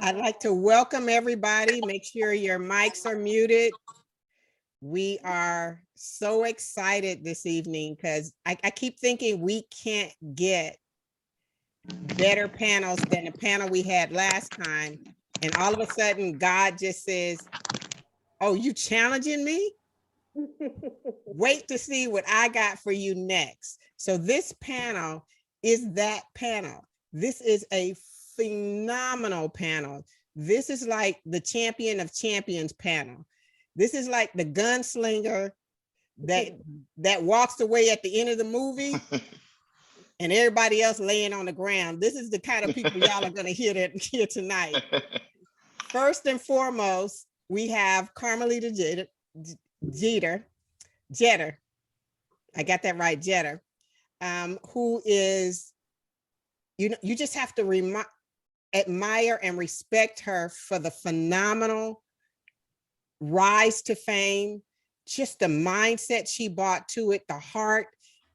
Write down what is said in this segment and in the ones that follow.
I'd like to welcome everybody. Make sure your mics are muted. We are so excited this evening because I keep thinking we can't get better panels than the panel we had last time. And all of a sudden, God just says, oh, you challenging me? Wait to see what I got for you next. So this panel is that panel. This is a phenomenal panel. This is like the champion of champions panel. This is like the gunslinger that walks away at the end of the movie and everybody else laying on the ground. This is the kind of people y'all are going to hear tonight. First and foremost, we have Carmelita Jeter. I got that right, Jeter. Who is, you just have to admire and respect her for the phenomenal rise to fame, just the mindset she brought to it, the heart.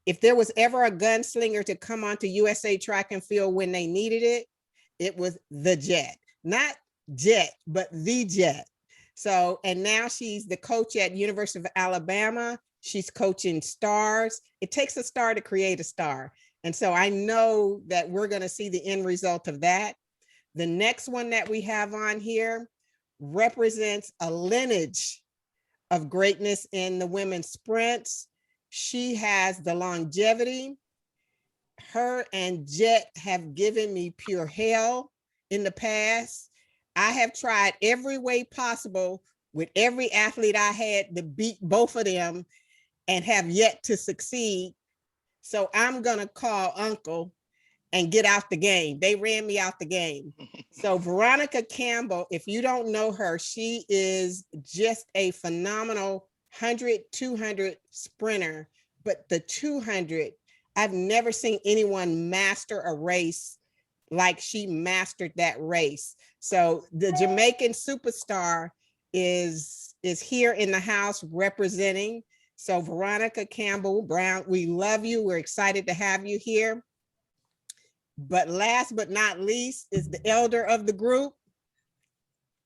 If there was ever a gunslinger to come onto USA Track and Field when they needed it, it was the Jet. Not Jet, but the Jet. So, and now she's the coach at University of Alabama. She's coaching stars. It takes a star to create a star. And so I know that we're going to see the end result of that. The next one that we have on here represents a lineage of greatness in the women's sprints. She has the longevity. Her and Jet have given me pure hell in the past. I have tried every way possible with every athlete I had to beat both of them and have yet to succeed. So I'm going to call Uncle and get out the game. They ran me out the game. So Veronica Campbell, if you don't know her, she is just a phenomenal 100, 200 sprinter. But the 200, I've never seen anyone master a race like she mastered that race. So the Jamaican superstar is here in the house representing. So Veronica Campbell Brown, we love you. We're excited to have you here. But last but not least is the elder of the group.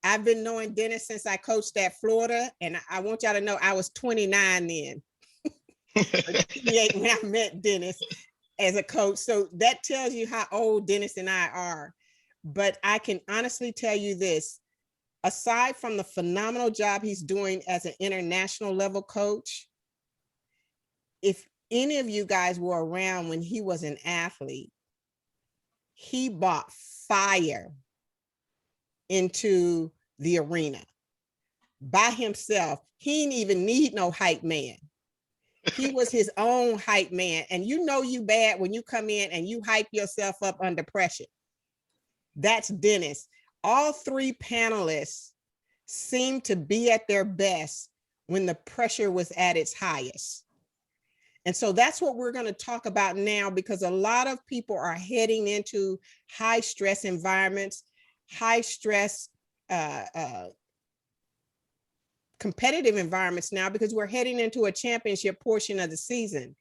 I've been knowing Dennis since I coached at Florida, and I want y'all to know I was 29 then. 28 when I met Dennis as a coach. So that tells you how old Dennis and I are. But I can honestly tell you this, aside from the phenomenal job he's doing as an international level coach, if any of you guys were around when he was an athlete, he brought fire into the arena by himself. He didn't even need no hype man. He was his own hype man. And you know you bad when you come in and you hype yourself up under pressure. That's Dennis. All three panelists seemed to be at their best when the pressure was at its highest. And so that's what we're going to talk about now, because a lot of people are heading into high stress environments, high stress competitive environments now, because we're heading into a championship portion of the season.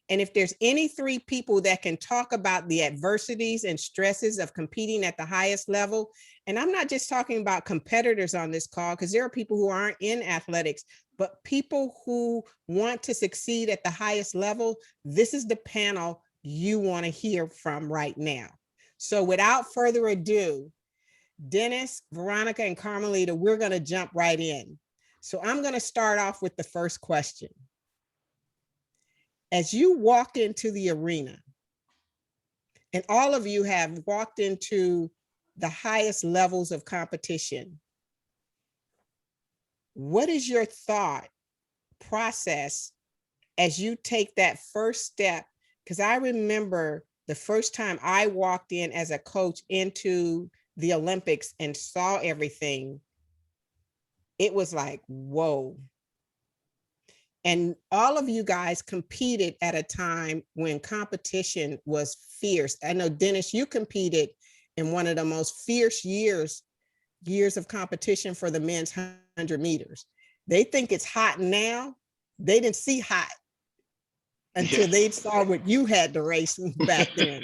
And if there's any three people that can talk about the adversities and stresses of competing at the highest level, and I'm not just talking about competitors on this call, because there are people who aren't in athletics, but people who want to succeed at the highest level, this is the panel you want to hear from right now. So without further ado, Dennis, Veronica, and Carmelita, we're going to jump right in. So I'm going to start off with the first question. As you walk into the arena, and all of you have walked into the highest levels of competition, what is your thought process as you take that first step? Because I remember the first time I walked in as a coach into the Olympics and saw everything, it was like, whoa. And all of you guys competed at a time when competition was fierce. I know, Dennis, you competed in one of the most fierce years of competition for the men's 100 meters. They think it's hot now. They didn't see hot until they saw what you had to race back then.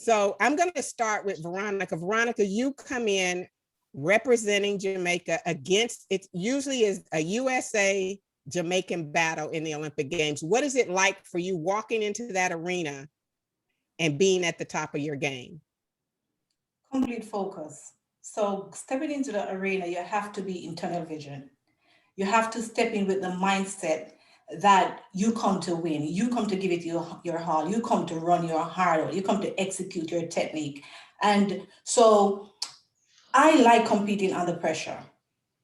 So I'm going to start with Veronica. Veronica, you come in representing Jamaica against, it usually is a USA Jamaican battle in the Olympic Games. What is it like for you walking into that arena and being at the top of your game? Complete focus. So stepping into the arena, you have to be in tunnel vision. You have to step in with the mindset that you come to win. You come to give it your all. You come to run your hard. You come to execute your technique. And so I like competing under pressure.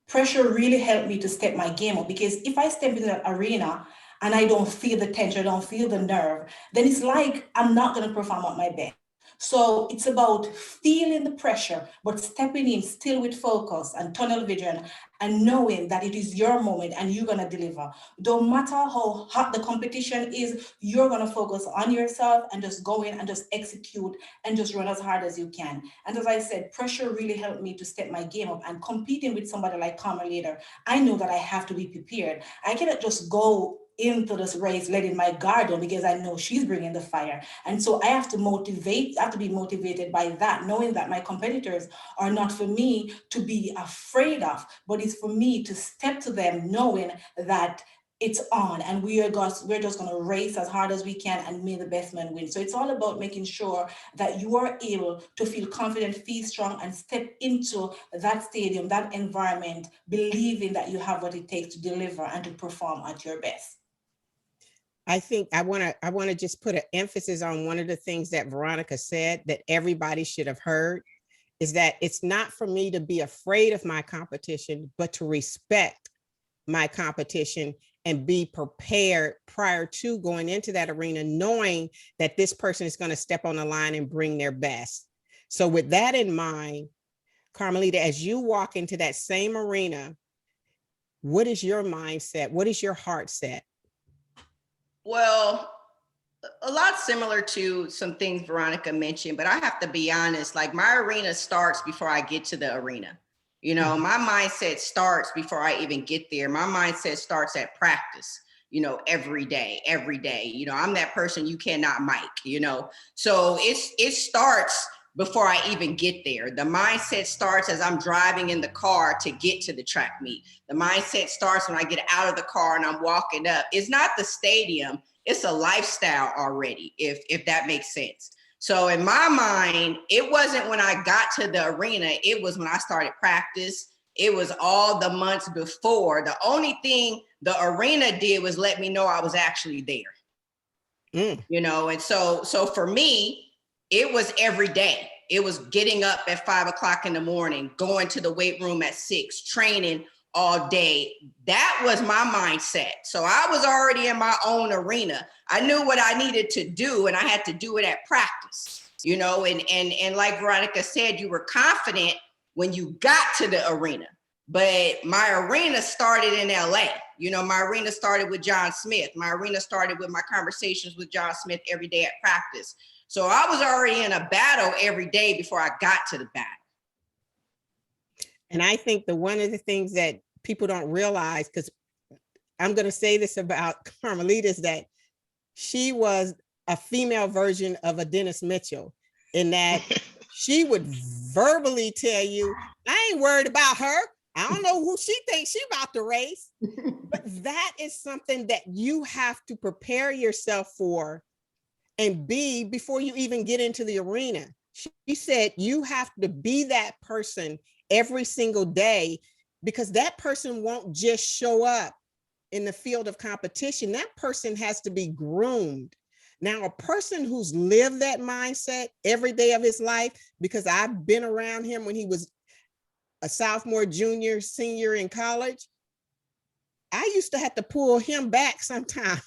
Pressure really helped me to step my game up, because if I step into that arena and I don't feel the tension, I don't feel the nerve, then it's like I'm not going to perform at my best. So it's about feeling the pressure, but stepping in still with focus and tunnel vision and knowing that it is your moment and you're going to deliver. Don't matter how hot the competition is, you're going to focus on yourself and just go in and just execute and just run as hard as you can. And as I said, pressure really helped me to step my game up, and competing with somebody like Carmelita, I know that I have to be prepared. I cannot just go into this race letting my guard down, because I know she's bringing the fire. And so I have to be motivated by that, knowing that my competitors are not for me to be afraid of, but it's for me to step to them knowing that it's on, and we're just going to race as hard as we can, and may the best man win. So it's all about making sure that you are able to feel confident, feel strong, and step into that stadium, that environment, believing that you have what it takes to deliver and to perform at your best. I think I want to just put an emphasis on one of the things that Veronica said that everybody should have heard, is that it's not for me to be afraid of my competition, but to respect my competition and be prepared prior to going into that arena, knowing that this person is going to step on the line and bring their best. So with that in mind, Carmelita, as you walk into that same arena, what is your mindset? What is your heart set? Well, a lot similar to some things Veronica mentioned, but I have to be honest, like my arena starts before I get to the arena. You know, my mindset starts before I even get there. My mindset starts at practice, you know, every day, every day. You know, I'm that person you cannot mic, you know. So it starts before I even get there. The mindset starts as I'm driving in the car to get to the track meet. The mindset starts when I get out of the car and I'm walking up. It's not the stadium, it's a lifestyle already, if that makes sense. So in my mind, it wasn't when I got to the arena, it was when I started practice. It was all the months before. The only thing the arena did was let me know I was actually there. You know, and so for me, it was every day. It was getting up at 5 o'clock in the morning, going to the weight room at 6, training all day. That was my mindset. So I was already in my own arena. I knew what I needed to do, and I had to do it at practice, you know, and like Veronica said, you were confident when you got to the arena. But my arena started in LA. You know, my arena started with John Smith. My arena started with my conversations with John Smith every day at practice. So I was already in a battle every day before I got to the battle. And I think one of the things that people don't realize, because I'm going to say this about Carmelita, is that she was a female version of a Dennis Mitchell, in that she would verbally tell you, I ain't worried about her. I don't know who she thinks she about to race. But that is something that you have to prepare yourself for and be before you even get into the arena. She said you have to be that person every single day, because that person won't just show up in the field of competition. That person has to be groomed. Now, a person who's lived that mindset every day of his life, because I've been around him when he was a sophomore, junior, senior in college, I used to have to pull him back sometimes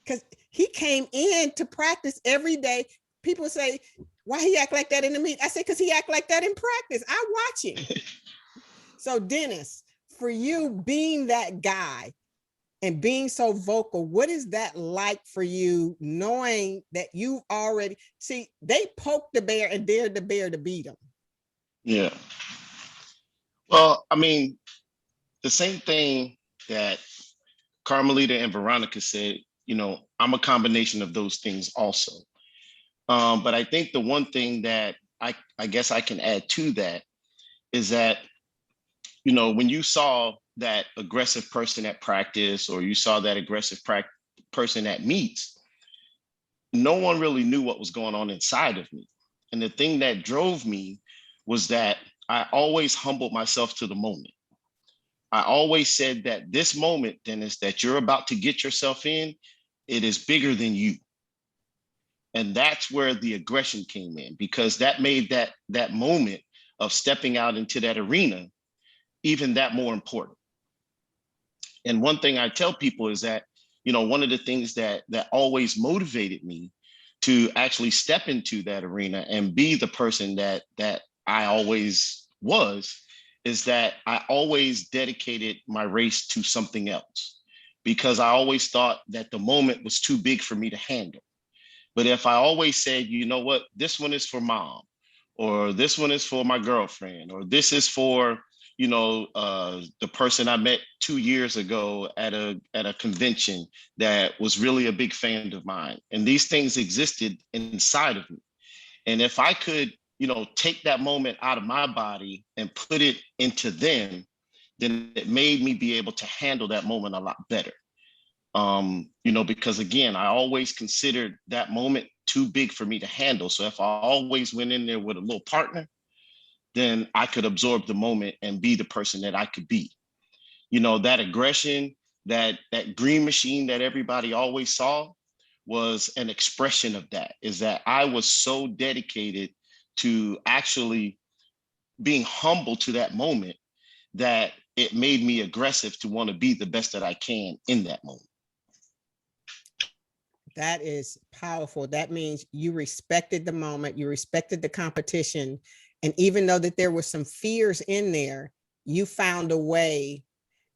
because he came in to practice every day. People say, why he act like that in the meet? I say, because he act like that in practice. I watch him. So Dennis, for you being that guy and being so vocal, what is that like for you, knowing that you already, see, they poked the bear and dared the bear to beat him? Yeah. Well, I mean, the same thing that Carmelita and Veronica said, you know, I'm a combination of those things also. But I think the one thing that I guess I can add to that is that, when you saw that aggressive person at practice, or you saw that aggressive person at meets, no one really knew what was going on inside of me. And the thing that drove me was that I always humbled myself to the moment. I always said that this moment, Dennis, that you're about to get yourself in, it is bigger than you. And that's where the aggression came in, because that made that moment of stepping out into that arena even that more important. And one thing I tell people is that, one of the things that always motivated me to actually step into that arena and be the person that I always was, is that I always dedicated my race to something else, because I always thought that the moment was too big for me to handle. But if I always said, you know what, this one is for mom, or this one is for my girlfriend, or this is for, the person I met 2 years ago at a convention that was really a big fan of mine. And these things existed inside of me. And if I could, take that moment out of my body and put it into them, then it made me be able to handle that moment a lot better. Because again, I always considered that moment too big for me to handle. So if I always went in there with a little partner, then I could absorb the moment and be the person that I could be. That aggression, that green machine that everybody always saw was an expression of that, is that I was so dedicated to actually being humble to that moment that it made me aggressive to want to be the best that I can in that moment. That is powerful. That means you respected the moment, you respected the competition. And even though that there were some fears in there, you found a way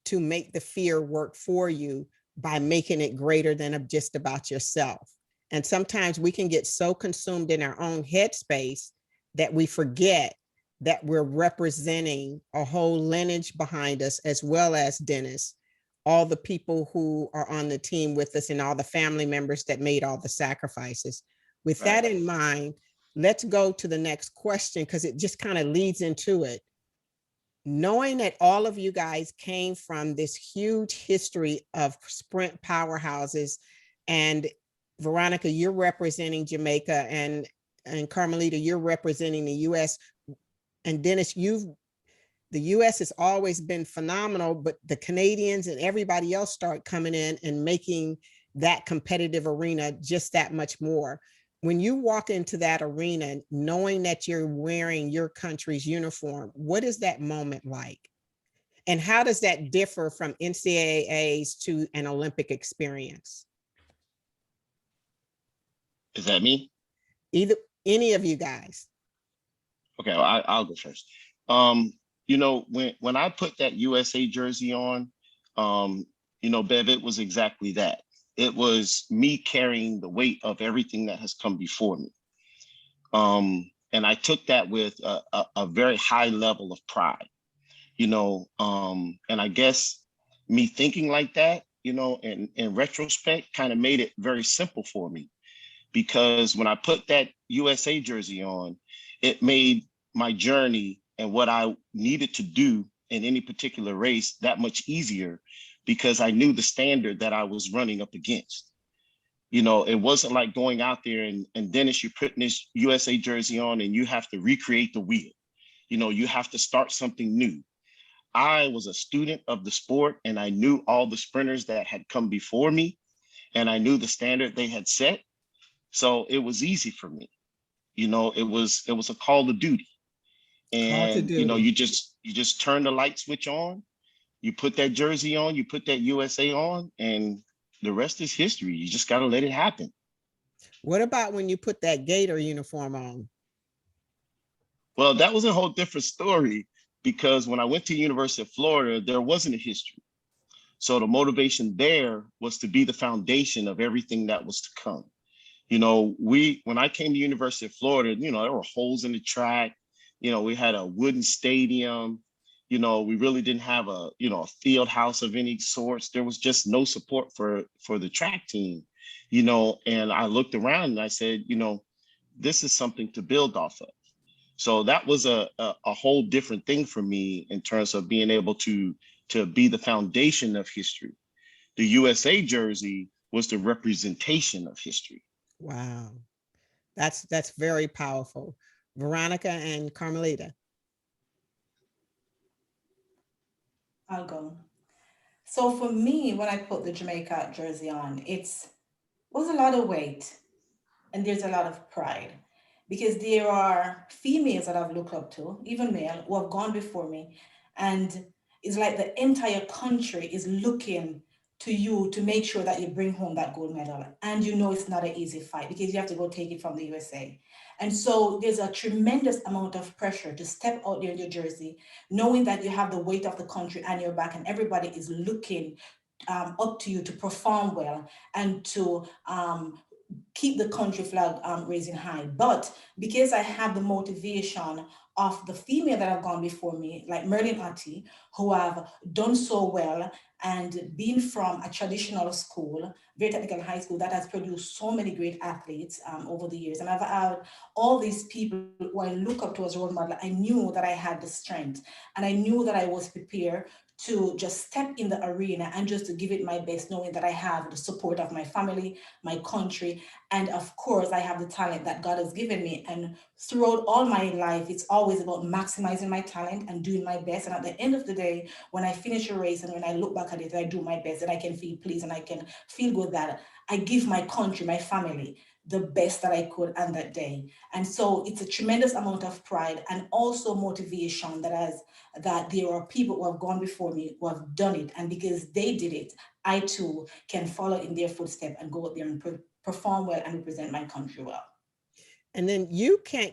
to make the fear work for you by making it greater than just about yourself. And sometimes we can get so consumed in our own headspace that we forget that we're representing a whole lineage behind us, as well as, Dennis, all the people who are on the team with us and all the family members that made all the sacrifices. With that in mind, let's go to the next question, because it just kind of leads into it. Knowing that all of you guys came from this huge history of sprint powerhouses, and Veronica, you're representing Jamaica, and Carmelita, you're representing the US, and Dennis, the US has always been phenomenal, but the Canadians and everybody else start coming in and making that competitive arena just that much more. When you walk into that arena, knowing that you're wearing your country's uniform, what is that moment like? And how does that differ from NCAAs to an Olympic experience? Is that me? Any of you guys. Okay, well, I'll go first. When I put that USA jersey on, Bev, it was exactly that. It was me carrying the weight of everything that has come before me. And I took that with a very high level of pride, and I guess me thinking like that, in retrospect, kind of made it very simple for me, because when I put that USA jersey on, it made my journey and what I needed to do in any particular race that much easier, because I knew the standard that I was running up against. It wasn't like going out there and Dennis, you're putting this USA jersey on and you have to recreate the wheel. You have to start something new. I was a student of the sport, and I knew all the sprinters that had come before me, and I knew the standard they had set. So it was easy for me. It was a call to duty. And you just turn the light switch on, you put that jersey on, you put that USA on, and the rest is history. You just got to let it happen. What about when you put that Gator uniform on? Well, that was a whole different story, because when I went to University of Florida, there wasn't a history. So the motivation there was to be the foundation of everything that was to come. When I came to University of Florida, there were holes in the track. We had a wooden stadium. We really didn't have a field house of any sorts. There was just no support for the track team, and I looked around and I said, this is something to build off of. So that was a whole different thing for me in terms of being able to be the foundation of history. The USA jersey was the representation of history. Wow. That's very powerful. Veronica and Carmelita. I'll go. So for me, when I put the Jamaica jersey on, was a lot of weight and there's a lot of pride because there are females that I've looked up to, even male, who have gone before me. And it's like the entire country is looking to you to make sure that you bring home that gold medal. And you know it's not an easy fight because you have to go take it from the USA. And so there's a tremendous amount of pressure to step out there in your jersey, knowing that you have the weight of the country on your back and everybody is looking up to you to perform well and to keep the country flag raising high. But because I have the motivation of the female that have gone before me, like Merlin Ati, who have done so well and been from a traditional school, very technical high school that has produced so many great athletes over the years. And I've had all these people who I look up to as role model. I knew that I had the strength and I knew that I was prepared to just step in the arena and just to give it my best, knowing that I have the support of my family, my country, and of course, I have the talent that God has given me. And throughout all my life, it's always about maximizing my talent and doing my best. And at the end of the day, when I finish a race and when I look back at it, I do my best and I can feel pleased and I can feel good that I give my country, my family, the best that I could on that day. And so it's a tremendous amount of pride and also motivation that there are people who have gone before me who have done it. And because they did it, I too can follow in their footsteps and go out there and perform well and represent my country well. And then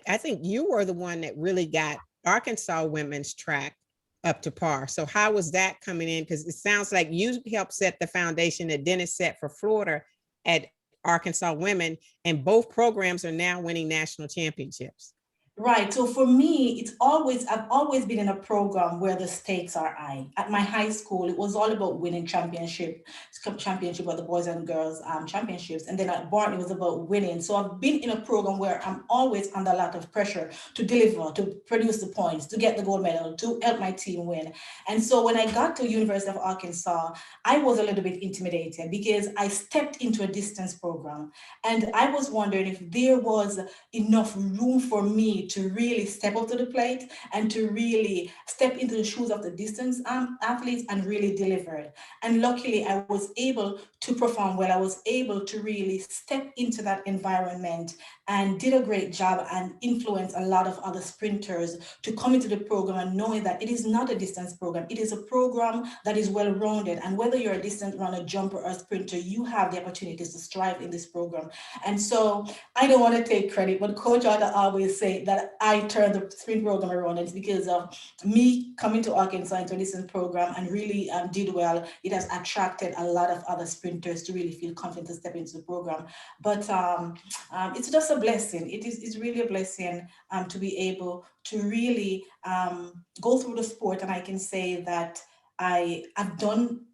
I think you were the one that really got Arkansas women's track up to par. So how was that coming in? Because it sounds like you helped set the foundation that Dennis set for Florida at Arkansas women, and both programs are now winning national championships. Right. So for me, I've always been in a program where the stakes are high. At my high school, it was all about winning championship of the boys and girls championships. And then at Barton, it was about winning. So I've been in a program where I'm always under a lot of pressure to deliver, to produce the points, to get the gold medal, to help my team win. And so when I got to University of Arkansas, I was a little bit intimidated because I stepped into a distance program. And I was wondering if there was enough room for me to really step up to the plate and to really step into the shoes of the distance athletes and really deliver it. And luckily, I was able to perform well. I was able to really step into that environment and did a great job and influence a lot of other sprinters to come into the program and knowing that it is not a distance program. It is a program that is well-rounded. And whether you're a distance runner, jumper, or sprinter, you have the opportunities to strive in this program. And so I don't want to take credit, but Coach Otta always say that I turned the sprint program around. It's because of me coming to Arkansas into a distance program and really did well. It has attracted a lot of other sprinters to really feel confident to step into the program. But it's just a blessing. It's really a blessing to be able to really go through the sport. And I can say that I have done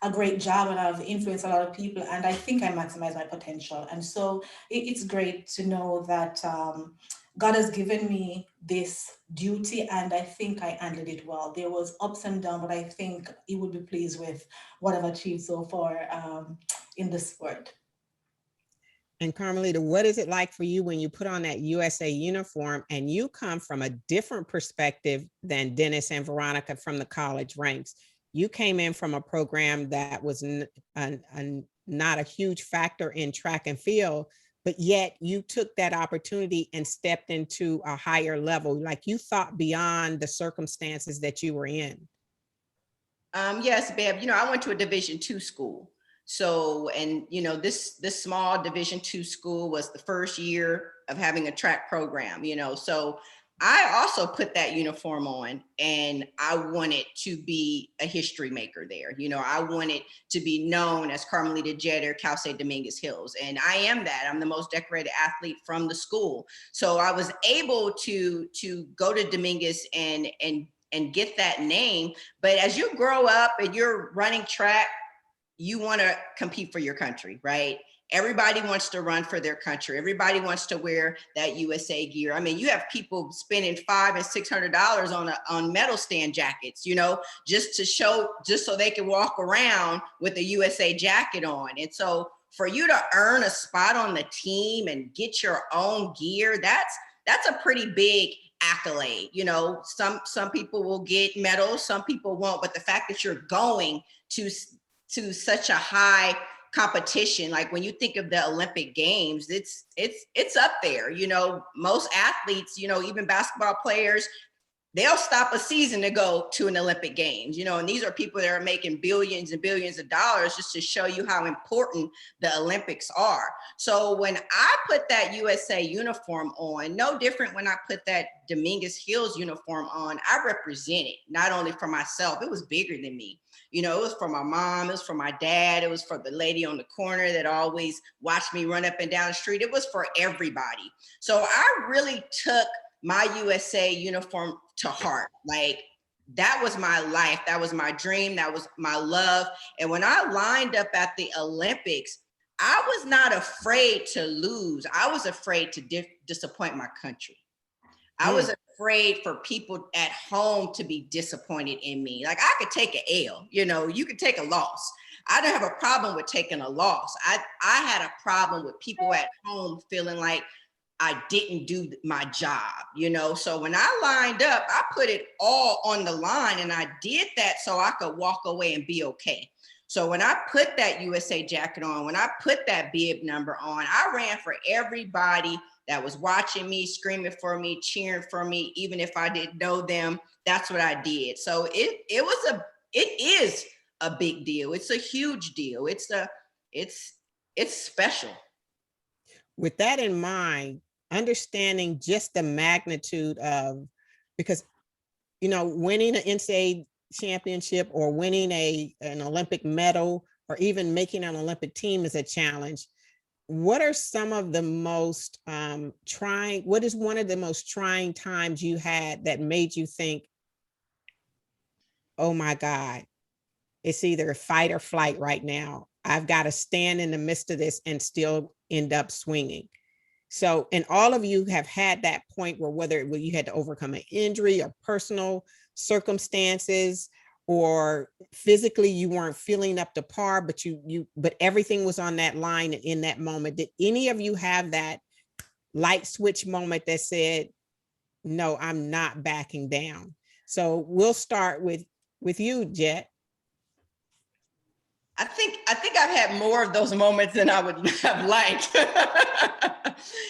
a great job and I've influenced a lot of people and I think I maximize my potential. And so it's great to know that God has given me this duty and I think I handled it well. There was ups and downs, but I think he would be pleased with what I've achieved so far in the sport. And Carmelita, what is it like for you when you put on that USA uniform and you come from a different perspective than Dennis and Veronica from the college ranks? You came in from a program that was not a huge factor in track and field, but yet you took that opportunity and stepped into a higher level. Like you thought beyond the circumstances that you were in. Yes, Bev, I went to a Division II school. So, and this small Division II school was the first year of having a track program, so I also put that uniform on and I wanted to be a history maker there. I wanted to be known as Carmelita Jeter, Cal State Dominguez Hills. And I am that. I'm the most decorated athlete from the school. So I was able to go to Dominguez and get that name. But as you grow up and you're running track, you want to compete for your country, right? Everybody wants to run for their country. Everybody wants to wear that USA gear. I mean, you have people spending $500 and $600 on medal stand jackets, you know, just so they can walk around with a USA jacket on. And so for you to earn a spot on the team and get your own gear, that's a pretty big accolade. You know, some people will get medals, some people won't, but the fact that you're going to such a high competition, like when you think of the Olympic Games, it's up there. You know, most athletes, you know, even basketball players, they'll stop a season to go to an Olympic Games, you know, and these are people that are making billions and billions of dollars just to show you how important the Olympics are. So when I put that USA uniform on, no different when I put that Dominguez Hills uniform on, I represented not only for myself, it was bigger than me. You know, it was for my mom, it was for my dad, it was for the lady on the corner that always watched me run up and down the street. It was for everybody. So I really took my USA uniform to heart. Like, that was my life. That was my dream. That was my love. And when I lined up at the Olympics, I was not afraid to lose. I was afraid to disappoint my country. I was afraid for people at home to be disappointed in me. Like, I could take an L, you know, you could take a loss. I don't have a problem with taking a loss. I had a problem with people at home feeling like I didn't do my job, you know? So when I lined up, I put it all on the line, and I did that so I could walk away and be okay. So when I put that USA jacket on, when I put that bib number on, I ran for everybody that was watching me, screaming for me, cheering for me, even if I didn't know them. That's what I did. So it is a big deal. It's a huge deal. It's special. With that in mind, understanding just the magnitude of, because, you know, winning an NCAA championship or winning an Olympic medal or even making an Olympic team is a challenge. What are some of the most what is one of the most trying times you had that made you think, oh my God, it's either fight or flight right now. I've got to stand in the midst of this and still end up swinging. So, and all of you have had that point where whether you had to overcome an injury or personal circumstances, or physically you weren't feeling up to par, but everything was on that line in that moment. Did any of you have that light switch moment that said, no, I'm not backing down? So we'll start with you, Jet. I think I've had more of those moments than I would have liked.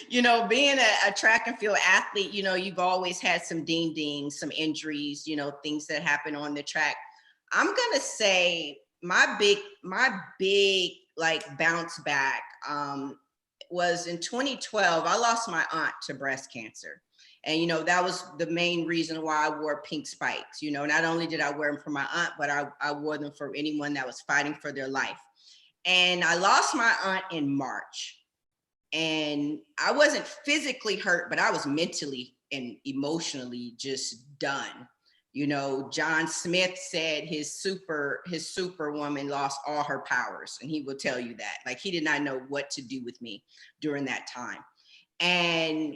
You know, being a track and field athlete, you know, you've always had some ding-dings, some injuries, you know, things that happen on the track. I'm gonna say my big like bounce back was in 2012. I lost my aunt to breast cancer. And, you know, that was the main reason why I wore pink spikes. You know, not only did I wear them for my aunt, but I wore them for anyone that was fighting for their life. And I lost my aunt in March. And I wasn't physically hurt, but I was mentally and emotionally just done. You know, John Smith said his superwoman lost all her powers. And he will tell you that. Like, he did not know what to do with me during that time. And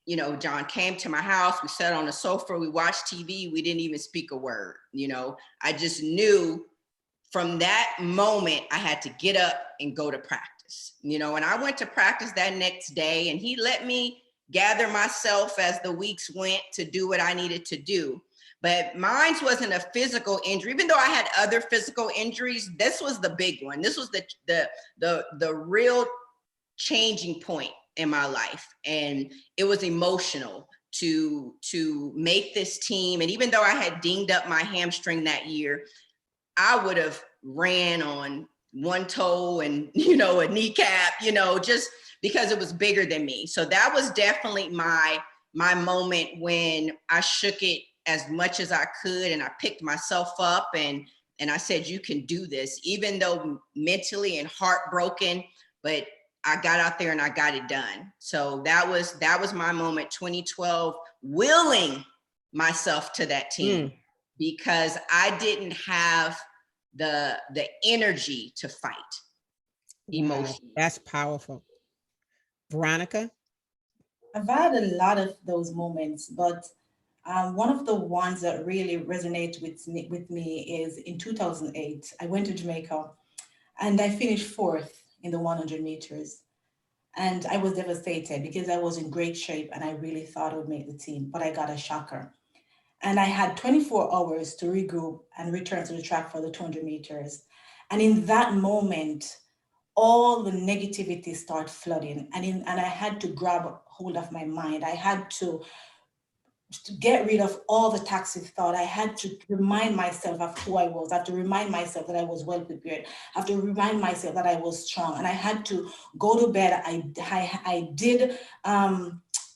you know, John came to my house, we sat on the sofa, we watched TV, we didn't even speak a word. You know, I just knew from that moment I had to get up and go to practice. You know, and I went to practice that next day, and he let me gather myself as the weeks went to do what I needed to do. But mine wasn't a physical injury, even though I had other physical injuries. This was the big one. This was the real changing point in my life. And it was emotional to make this team. And even though I had dinged up my hamstring that year, I would have ran on one toe and, you know, a kneecap, you know, just because it was bigger than me. So that was definitely my moment when I shook it as much as I could, and I picked myself up and I said, you can do this, even though mentally and heartbroken, but I got out there and I got it done. So that was my moment, 2012, willing myself to that team because I didn't have the energy to fight. Wow, emotion. that's powerful. Veronica? I've had a lot of those moments, but one of the ones that really resonate with me is in 2008. I went to Jamaica and I finished fourth in the 100 meters. And I was devastated because I was in great shape and I really thought I would make the team, but I got a shocker. And I had 24 hours to regroup and return to the track for the 200 meters. And in that moment, all the negativity started flooding, and I had to grab hold of my mind. I had to get rid of all the toxic thought. I had to remind myself of who I was. I have to remind myself that I was well prepared. I have to remind myself that I was strong. And I had to go to bed. I did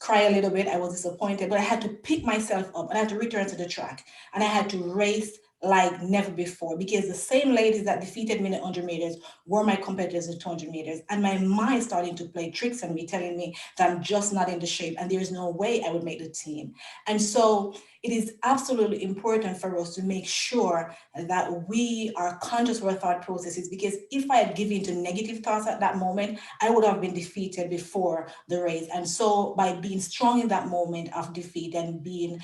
cry a little bit. I was disappointed, but I had to pick myself up and I had to return to the track. And I had to race like never before, because the same ladies that defeated me in the 100 meters were my competitors in 200 meters. And my mind starting to play tricks on me, telling me that I'm just not in the shape and there's no way I would make the team. And so it is absolutely important for us to make sure that we are conscious of our thought processes, because if I had given to negative thoughts at that moment, I would have been defeated before the race. And so by being strong in that moment of defeat and being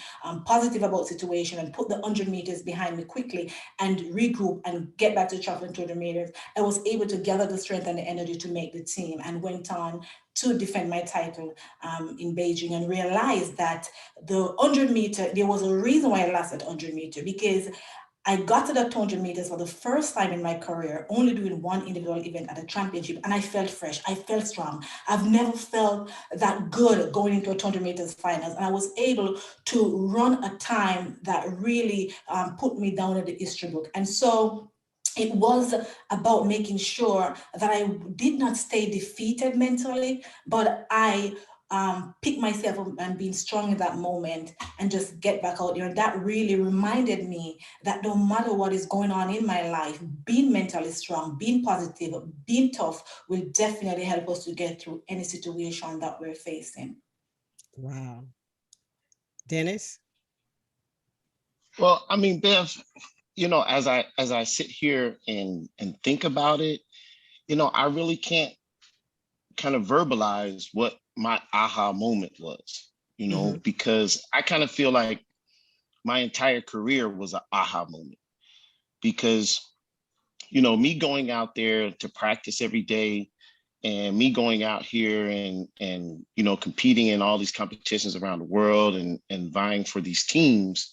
positive about the situation and put the 100 meters behind me quickly and regroup and get back to traveling 200 meters, I was able to gather the strength and the energy to make the team and went on to defend my title in Beijing, and realized that the 100 meter, there was a reason why I lost that 100 meter, because I got to the 200 meters for the first time in my career, only doing one individual event at a championship, and I felt fresh. I felt strong. I've never felt that good going into a 200 meters finals, and I was able to run a time that really put me down in the history book. And so it was about making sure that I did not stay defeated mentally, but I pick myself up and being strong in that moment and just get back out there. And that really reminded me that no matter what is going on in my life, being mentally strong, being positive, being tough will definitely help us to get through any situation that we're facing. Wow. Dennis? Well, I mean, Bev, as I sit here and think about it, I really can't kind of verbalize what my aha moment was, Mhm. because I kind of feel like my entire career was an aha moment, because me going out there to practice every day, and me going out here and competing in all these competitions around the world and vying for these teams.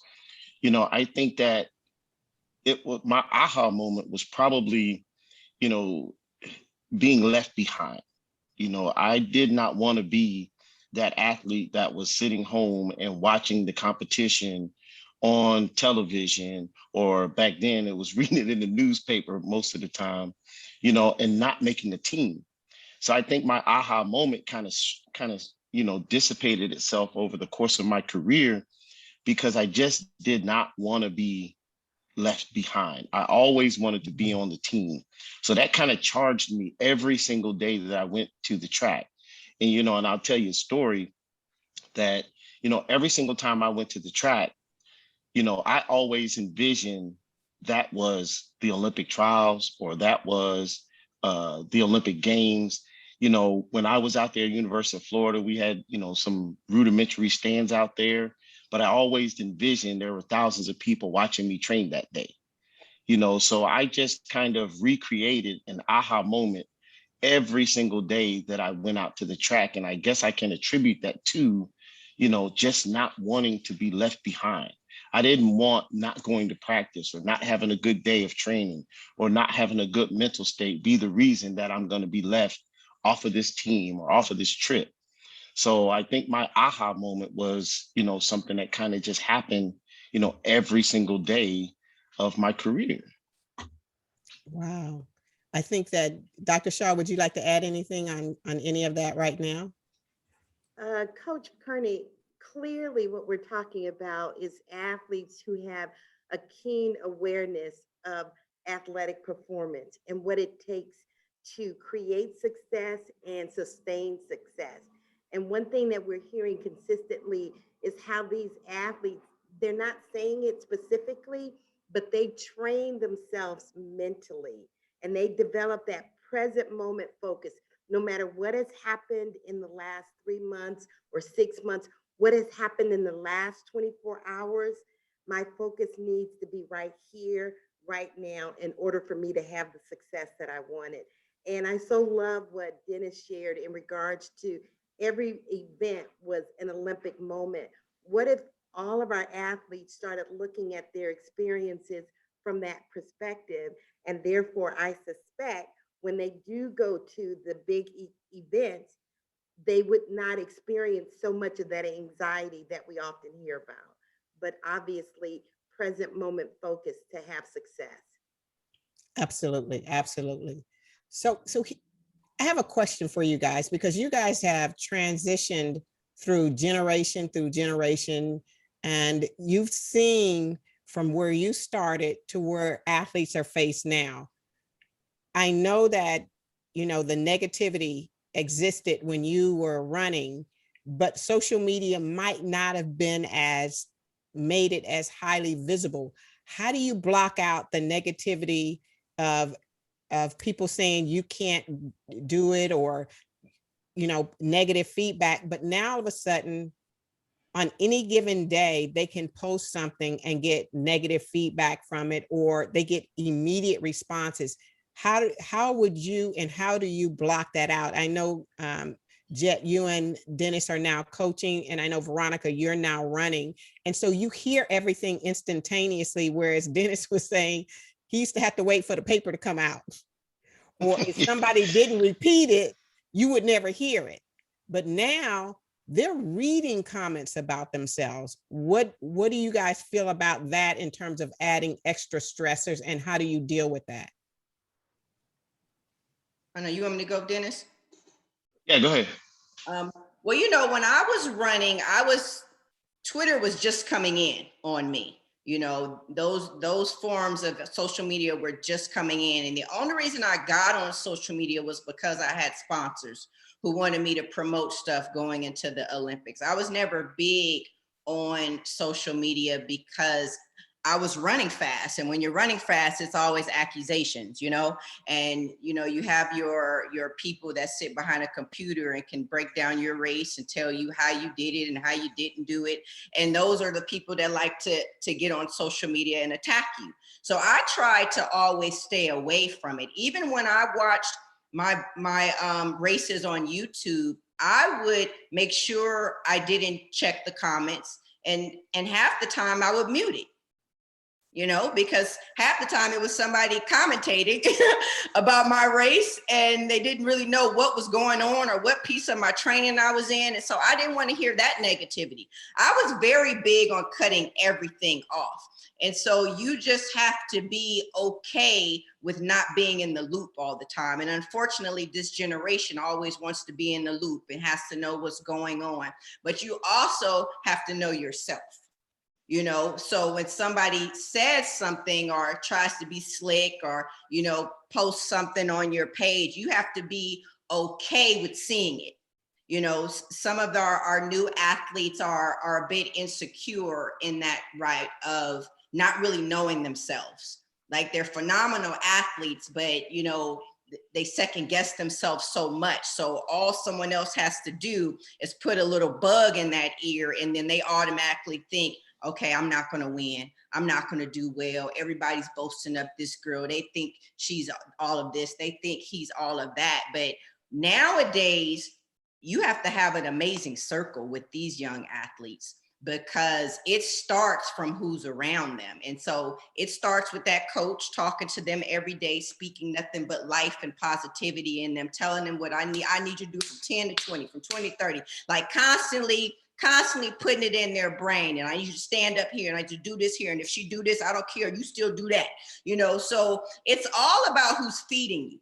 I think that it was my aha moment was probably, you know, being left behind. I did not want to be that athlete that was sitting home and watching the competition on television, or back then it was reading it in the newspaper most of the time, and not making the team. So I think my aha moment kind of dissipated itself over the course of my career, because I just did not want to be left behind. I always wanted to be on the team. So that kind of charged me every single day that I went to the track. And I'll tell you a story that, every single time I went to the track, I always envisioned that was the Olympic trials, or that was the Olympic Games. When I was out there at University of Florida, we had, some rudimentary stands out there, but I always envisioned there were thousands of people watching me train that day. So I just kind of recreated an aha moment every single day that I went out to the track. And I guess I can attribute that to, just not wanting to be left behind. I didn't want not going to practice, or not having a good day of training, or not having a good mental state be the reason that I'm going to be left off of this team or off of this trip. So I think my aha moment was, something that kind of just happened, every single day of my career. Wow. I think that Dr. Shaw, would you like to add anything on any of that right now? Coach Kearney, clearly what we're talking about is athletes who have a keen awareness of athletic performance and what it takes to create success and sustain success. And one thing that we're hearing consistently is how these athletes, they're not saying it specifically, but they train themselves mentally and they develop that present moment focus. No matter what has happened in the last 3 months or 6 months, what has happened in the last 24 hours, my focus needs to be right here, right now, in order for me to have the success that I wanted. And I so love what Dennis shared in regards to every event was an Olympic moment. What if all of our athletes started looking at their experiences from that perspective? And therefore, I suspect when they do go to the big events, they would not experience so much of that anxiety that we often hear about. But obviously, present moment focus to have success. Absolutely, absolutely. I have a question for you guys, because you guys have transitioned through generation, and you've seen from where you started to where athletes are faced now. I know that, you know, the negativity existed when you were running, but social media might not have been as made it as highly visible. How do you block out the negativity of people saying you can't do it, or, you know, negative feedback? But now all of a sudden, on any given day, they can post something and get negative feedback from it, or they get immediate responses. How would you, and how do you block that out? I know, Jet, you and Dennis are now coaching, and I know, Veronica, you're now running. And so you hear everything instantaneously, whereas Dennis was saying he used to have to wait for the paper to come out. Or if somebody didn't repeat it, you would never hear it. But now they're reading comments about themselves. What do you guys feel about that in terms of adding extra stressors, and how do you deal with that? I know you want me to go, Dennis? Yeah, go ahead. Well, you know, when I was running, Twitter was just coming in on me. You know, those forms of social media were just coming in. And the only reason I got on social media was because I had sponsors who wanted me to promote stuff going into the Olympics. I was never big on social media because I was running fast. And when you're running fast, it's always accusations, you know, and, you know, you have your people that sit behind a computer and can break down your race and tell you how you did it and how you didn't do it. And those are the people that like to get on social media and attack you. So I try to always stay away from it. Even when I watched my races on YouTube, I would make sure I didn't check the comments, and half the time I would mute it. You know, because half the time it was somebody commentating about my race, and they didn't really know what was going on or what piece of my training I was in. And so I didn't want to hear that negativity. I was very big on cutting everything off. And so you just have to be okay with not being in the loop all the time. And unfortunately, this generation always wants to be in the loop and has to know what's going on. But you also have to know yourself. You know, so when somebody says something or tries to be slick, or, you know, post something on your page, you have to be okay with seeing it. You know, some of our new athletes are a bit insecure in that, right, of not really knowing themselves. Like, they're phenomenal athletes, but, you know, they second guess themselves so much. So all someone else has to do is put a little bug in that ear, and then they automatically think, okay, I'm not going to win. I'm not going to do well. Everybody's boasting up this girl. They think she's all of this. They think he's all of that. But nowadays, you have to have an amazing circle with these young athletes, because it starts from who's around them. And so it starts with that coach talking to them every day, speaking nothing but life and positivity in them, telling them what I need you to do from 10 to 20, from 20 to 30, like constantly putting it in their brain. And I need you to stand up here, and I need to do this here. And if she do this, I don't care. You still do that, you know? So it's all about who's feeding you,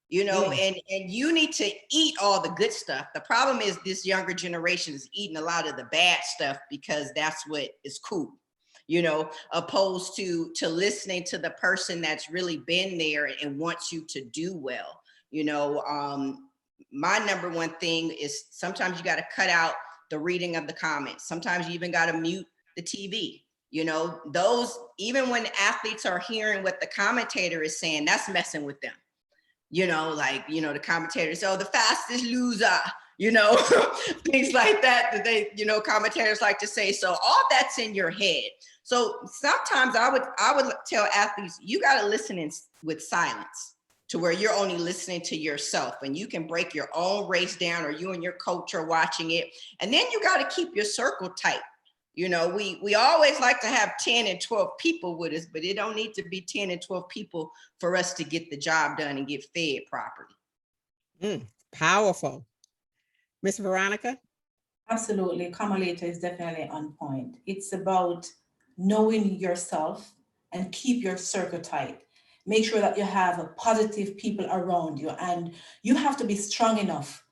you know, and you need to eat all the good stuff. The problem is this younger generation is eating a lot of the bad stuff because that's what is cool, you know, opposed to listening to the person that's really been there and wants you to do well. You know, my number one thing is sometimes you got to cut out the reading of the comments. Sometimes you even got to mute the TV. You know, those, even when athletes are hearing what the commentator is saying, that's messing with them. like, the commentators, oh, the fastest loser, things like that they, commentators like to say. So all that's in your head. So sometimes I would tell athletes, you got to listen with silence, to where you're only listening to yourself, and you can break your own race down, or you and your coach are watching it. And then you got to keep your circle tight. We always like to have 10 and 12 people with us, but it don't need to be 10 and 12 people for us to get the job done and get fed properly. Powerful. Miss Veronica? Absolutely. Carmelita is definitely on point. It's about knowing yourself and keep your circle tight. Make sure that you have positive people around you, and you have to be strong enough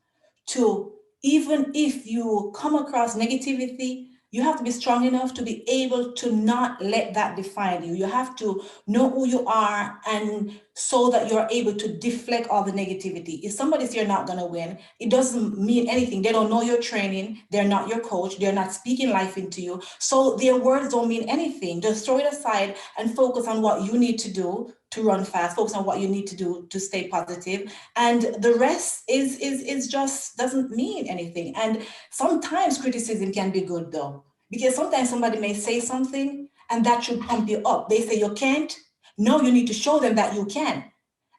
to, even if you come across negativity, you have to be strong enough to be able to not let that define you. You have to know who you are, and so that you're able to deflect all the negativity. If somebody's here not going to win, it doesn't mean anything. They don't know your training. They're not your coach. They're not speaking life into you. So their words don't mean anything. Just throw it aside and focus on what you need to do to run fast. Focus on what you need to do to stay positive. And the rest is just doesn't mean anything. And sometimes criticism can be good though, because sometimes somebody may say something and that should pump you up. They say you can't. No, you need to show them that you can.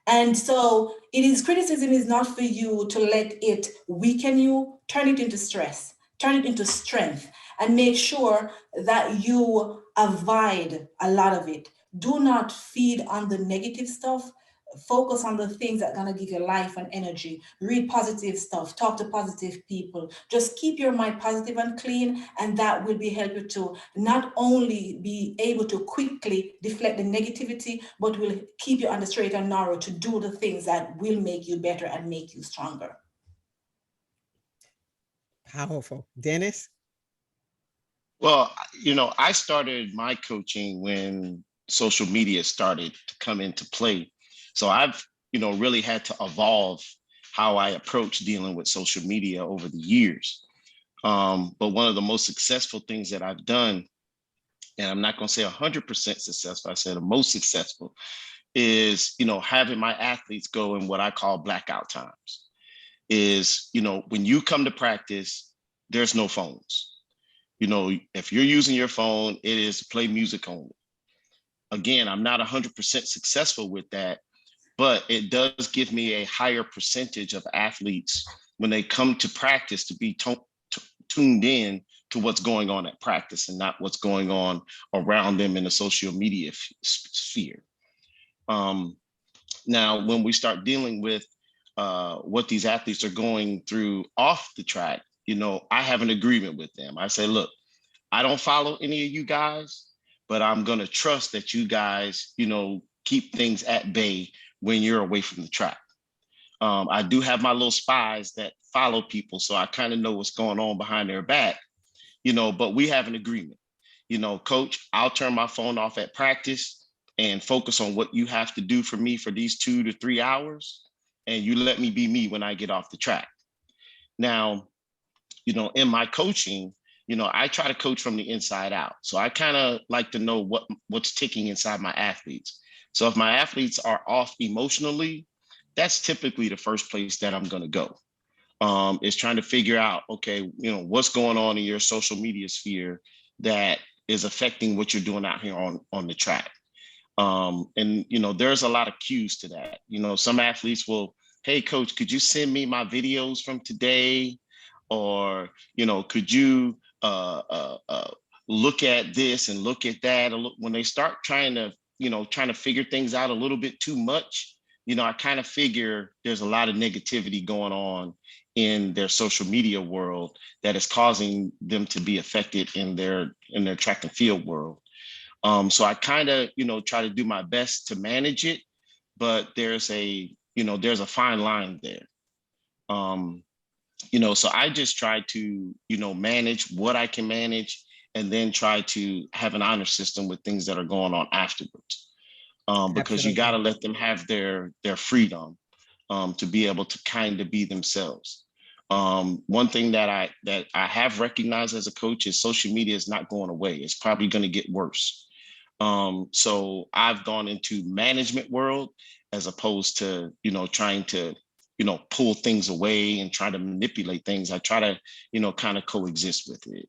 And so criticism is not for you to let it weaken you. Turn it into stress, turn it into strength, and make sure that you avoid a lot of it. Do not feed on the negative stuff. Focus on the things that are going to give you life and energy. Read positive stuff, talk to positive people. Just keep your mind positive and clean, and that will be help you to not only be able to quickly deflect the negativity, but will keep you on the straight and narrow to do the things that will make you better and make you stronger. Powerful. Dennis? Well, I started my coaching when social media started to come into play. So I've, really had to evolve how I approach dealing with social media over the years. But one of the most successful things that I've done, and I'm not going to say 100% successful, I said the most successful, is, having my athletes go in what I call blackout times. Is, when you come to practice, there's no phones. If you're using your phone, it is to play music only. Again, I'm not 100% successful with that, but it does give me a higher percentage of athletes when they come to practice to be tuned in to what's going on at practice and not what's going on around them in the social media sphere. Now, when we start dealing with what these athletes are going through off the track, I have an agreement with them. I say, look, I don't follow any of you guys, but I'm going to trust that you guys, keep things at bay when you're away from the track. I do have my little spies that follow people, so I kind of know what's going on behind their back, but we have an agreement. Coach, I'll turn my phone off at practice and focus on what you have to do for me for these 2 to 3 hours. And you let me be me when I get off the track. Now, in my coaching, I try to coach from the inside out. So I kind of like to know what's ticking inside my athletes. So if my athletes are off emotionally, that's typically the first place that I'm going to go. Is trying to figure out, okay, what's going on in your social media sphere that is affecting what you're doing out here on the track. And, there's a lot of cues to that. Some athletes will, hey, coach, could you send me my videos from today? Or, could you look at this and look at that? When they start trying to figure things out a little bit too much, I kind of figure there's a lot of negativity going on in their social media world that is causing them to be affected in their track and field world. So I kind of, try to do my best to manage it, but there's a fine line there. So I just try to, manage what I can manage, and then try to have an honor system with things that are going on afterwards. Because you got to let them have their freedom to be able to kind of be themselves. One thing that I have recognized as a coach is social media is not going away. It's probably going to get worse. So I've gone into management world, as opposed to, trying to, pull things away and try to manipulate things. I try to, kind of coexist with it.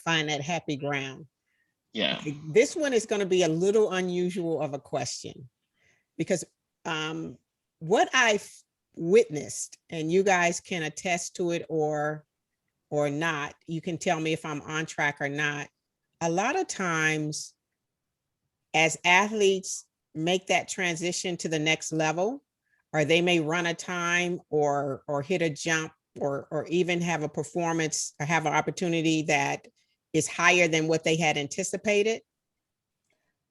Find that happy ground. Yeah. Okay, this one is going to be a little unusual of a question because what I've witnessed, and you guys can attest to it or not, you can tell me if I'm on track or not. A lot of times as athletes make that transition to the next level, or they may run a time or hit a jump or even have a performance or have an opportunity that is higher than what they had anticipated.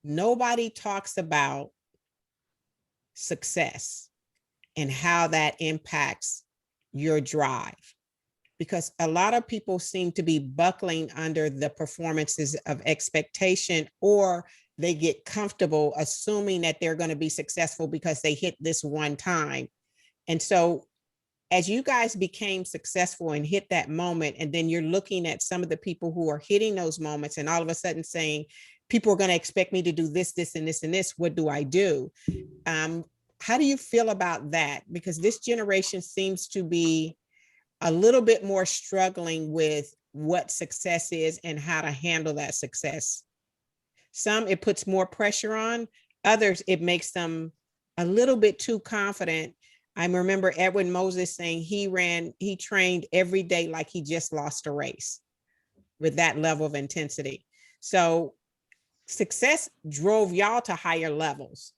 Nobody talks about success and how that impacts your drive, because a lot of people seem to be buckling under the performances of expectation, or they get comfortable assuming that they're going to be successful because they hit this one time. And so as you guys became successful and hit that moment, and then you're looking at some of the people who are hitting those moments and all of a sudden saying, people are going to expect me to do this, this, and this, and this, what do I do? How do you feel about that? Because this generation seems to be a little bit more struggling with what success is and how to handle that success. Some, it puts more pressure on. Others, it makes them a little bit too confident. I remember Edwin Moses saying he trained every day like he just lost a race with that level of intensity. So success drove y'all to higher levels.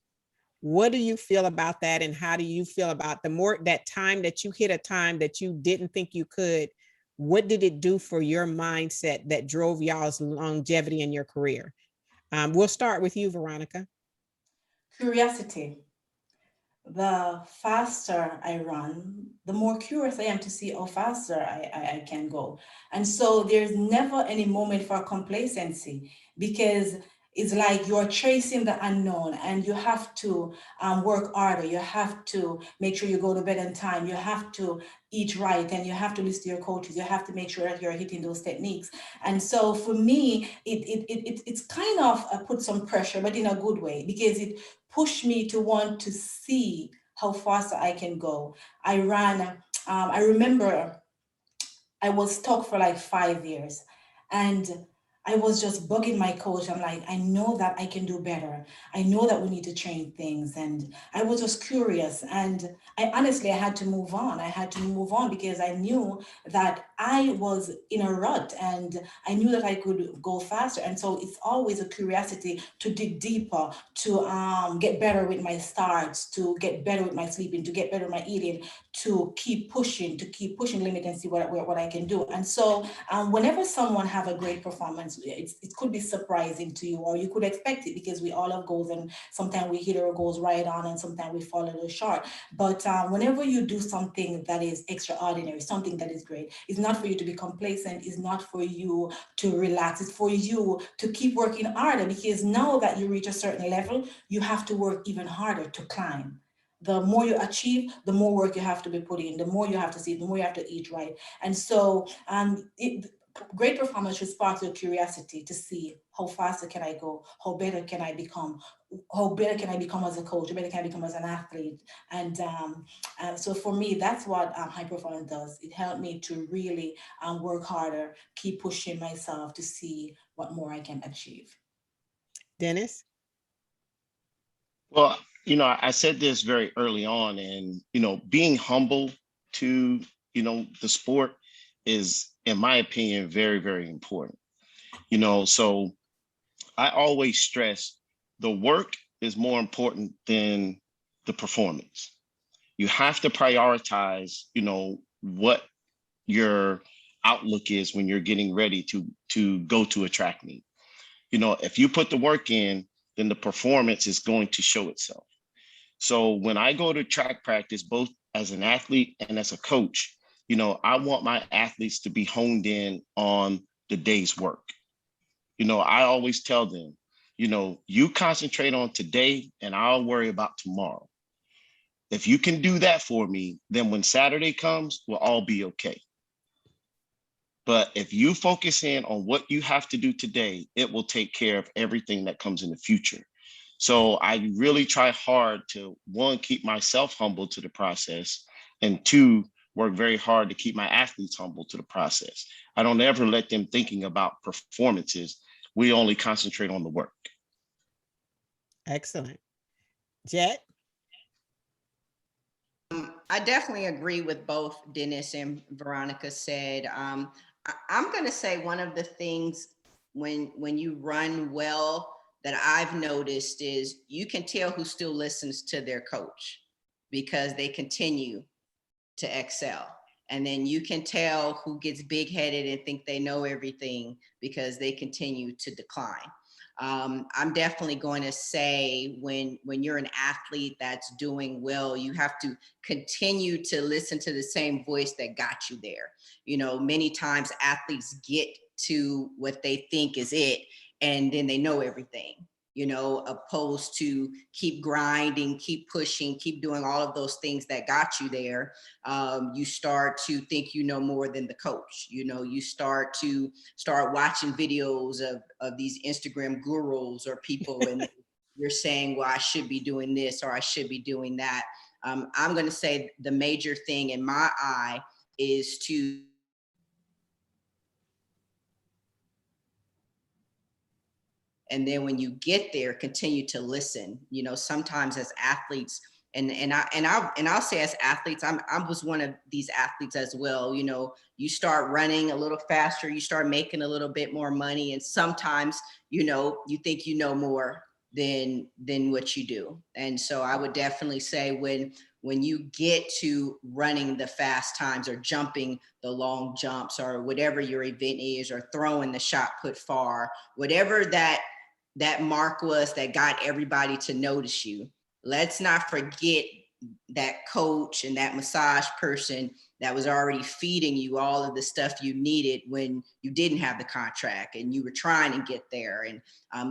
What do you feel about that? And how do you feel about the more that time that you hit a time that you didn't think you could? What did it do for your mindset that drove y'all's longevity in your career? We'll start with you, Veronica. Curiosity. The faster I run, the more curious I am to see how faster I can go. And so there's never any moment for complacency, because it's like you're chasing the unknown and you have to work harder. You have to make sure you go to bed on time. You have to eat right, and you have to listen to your coaches. You have to make sure that you're hitting those techniques. And so for me, it's kind of put some pressure, but in a good way, because it pushed me to want to see how fast I can go. I ran, I remember I was stuck for like 5 years, and I was just bugging my coach. I'm like, I know that I can do better. I know that we need to change things. And I was just curious. And I honestly, I had to move on. I had to move on because I knew that I was in a rut and I knew that I could go faster. And so it's always a curiosity to dig deeper, to get better with my starts, to get better with my sleeping, to get better with my eating, to keep pushing limit and see what I can do. And so whenever someone have a great performance, it could be surprising to you, or you could expect it, because we all have goals, and sometimes we hit our goals right on and sometimes we fall a little short. But whenever you do something that is extraordinary, something that is great, it's not for you to be complacent, it's not for you to relax, it's for you to keep working harder, because now that you reach a certain level, you have to work even harder to climb. The more you achieve, the more work you have to be put in, the more you have to see, the more you have to eat right. And so great performance should spark your curiosity to see how faster can I go, how better can I become, how better can I become as a coach, how better can I become as an athlete. And so for me, that's what high performance does. It helped me to really work harder, keep pushing myself to see what more I can achieve. Dennis? Well, I said this very early on, and, being humble to, the sport is, in my opinion, very, very important. So I always stress the work is more important than the performance. You have to prioritize, what your outlook is when you're getting ready to go to a track meet. If you put the work in, then the performance is going to show itself. So when I go to track practice, both as an athlete and as a coach, I want my athletes to be honed in on the day's work. I always tell them, you concentrate on today and I'll worry about tomorrow. If you can do that for me, then when Saturday comes, we'll all be okay. But if you focus in on what you have to do today, it will take care of everything that comes in the future. So I really try hard to, one, keep myself humble to the process, and two, work very hard to keep my athletes humble to the process. I don't ever let them thinking about performances. We only concentrate on the work. Excellent. Jet? I definitely agree with both Dennis and Veronica said. I'm going to say one of the things when you run well that I've noticed is you can tell who still listens to their coach because they continue to excel. And then you can tell who gets big headed and think they know everything because they continue to decline. I'm definitely going to say when you're an athlete that's doing well, you have to continue to listen to the same voice that got you there. You know, many times athletes get to what they think is it, and then they know everything, you know, opposed to keep grinding, keep pushing, keep doing all of those things that got you there. You start to think you know more than the coach. You know, you start watching videos of these Instagram gurus or people, and you're saying, well, I should be doing this or I should be doing that. I'm going to say the major thing in my eye is to and then when you get there, continue to listen. You know, sometimes as athletes, I'll say as athletes, I was one of these athletes as well. You know, you start running a little faster, you start making a little bit more money, and sometimes, you know, you think you know more than what you do. And so I would definitely say when you get to running the fast times or jumping the long jumps or whatever your event is, or throwing the shot put far, whatever that mark was that got everybody to notice you. Let's not forget that coach and that massage person that was already feeding you all of the stuff you needed when you didn't have the contract and you were trying to get there. And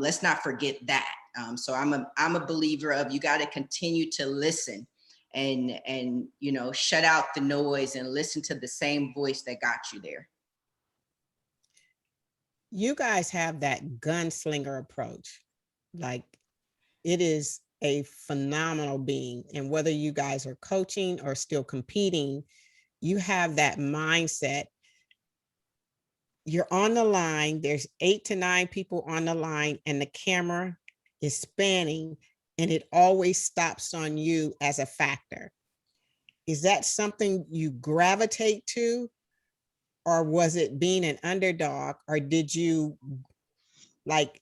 let's not forget that. So I'm a believer of, you got to continue to listen and you know, shut out the noise and listen to the same voice that got you there. You guys have that gunslinger approach. Like, it is a phenomenal being. And whether you guys are coaching or still competing, you have that mindset. You're on the line, there's 8 to 9 people on the line, and the camera is spanning, and it always stops on you as a factor. Is that something you gravitate to? Or was it being an underdog? Or did you, like,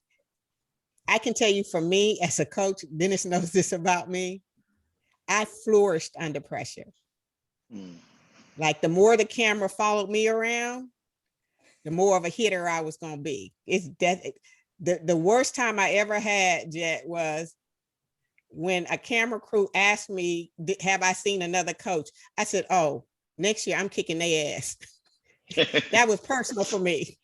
I can tell you for me as a coach, Dennis knows this about me, I flourished under pressure. Like, the more the camera followed me around, the more of a hitter I was going to be. It's the worst time I ever had, Jet, was when a camera crew asked me, have I seen another coach? I said, oh, next year I'm kicking their ass. That was personal for me.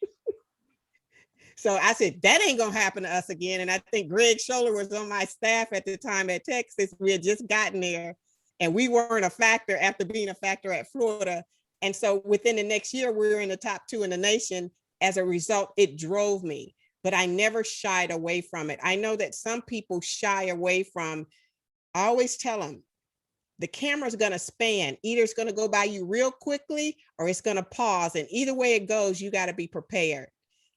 So I said, that ain't gonna happen to us again. And I think Greg Scholler was on my staff at the time at Texas. We had just gotten there and we weren't a factor after being a factor at Florida. And so within the next year, we were in the top 2 in the nation. As a result, it drove me, but I never shied away from it. I know that some people shy away from, I always tell them, the camera's gonna span. Either it's gonna go by you real quickly or it's gonna pause. And either way it goes, you gotta be prepared.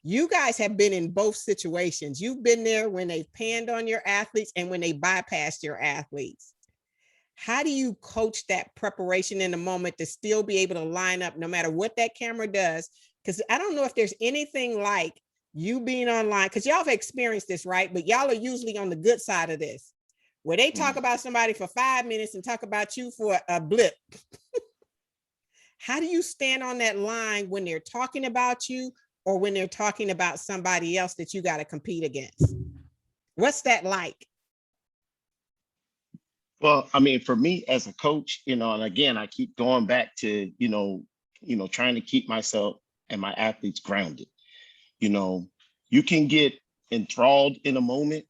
You guys have been in both situations. You've been there when they panned on your athletes and when they bypassed your athletes. How do you coach that preparation in the moment to still be able to line up no matter what that camera does? Because I don't know if there's anything like you being online, because y'all have experienced this, right? But y'all are usually on the good side of this, where they talk about somebody for 5 minutes and talk about you for a blip. How do you stand on that line when they're talking about you or when they're talking about somebody else that you got to compete against? What's that like? Well, I mean, for me as a coach, you know, and again, I keep going back to, trying to keep myself and my athletes grounded. You know, you can get enthralled in a moment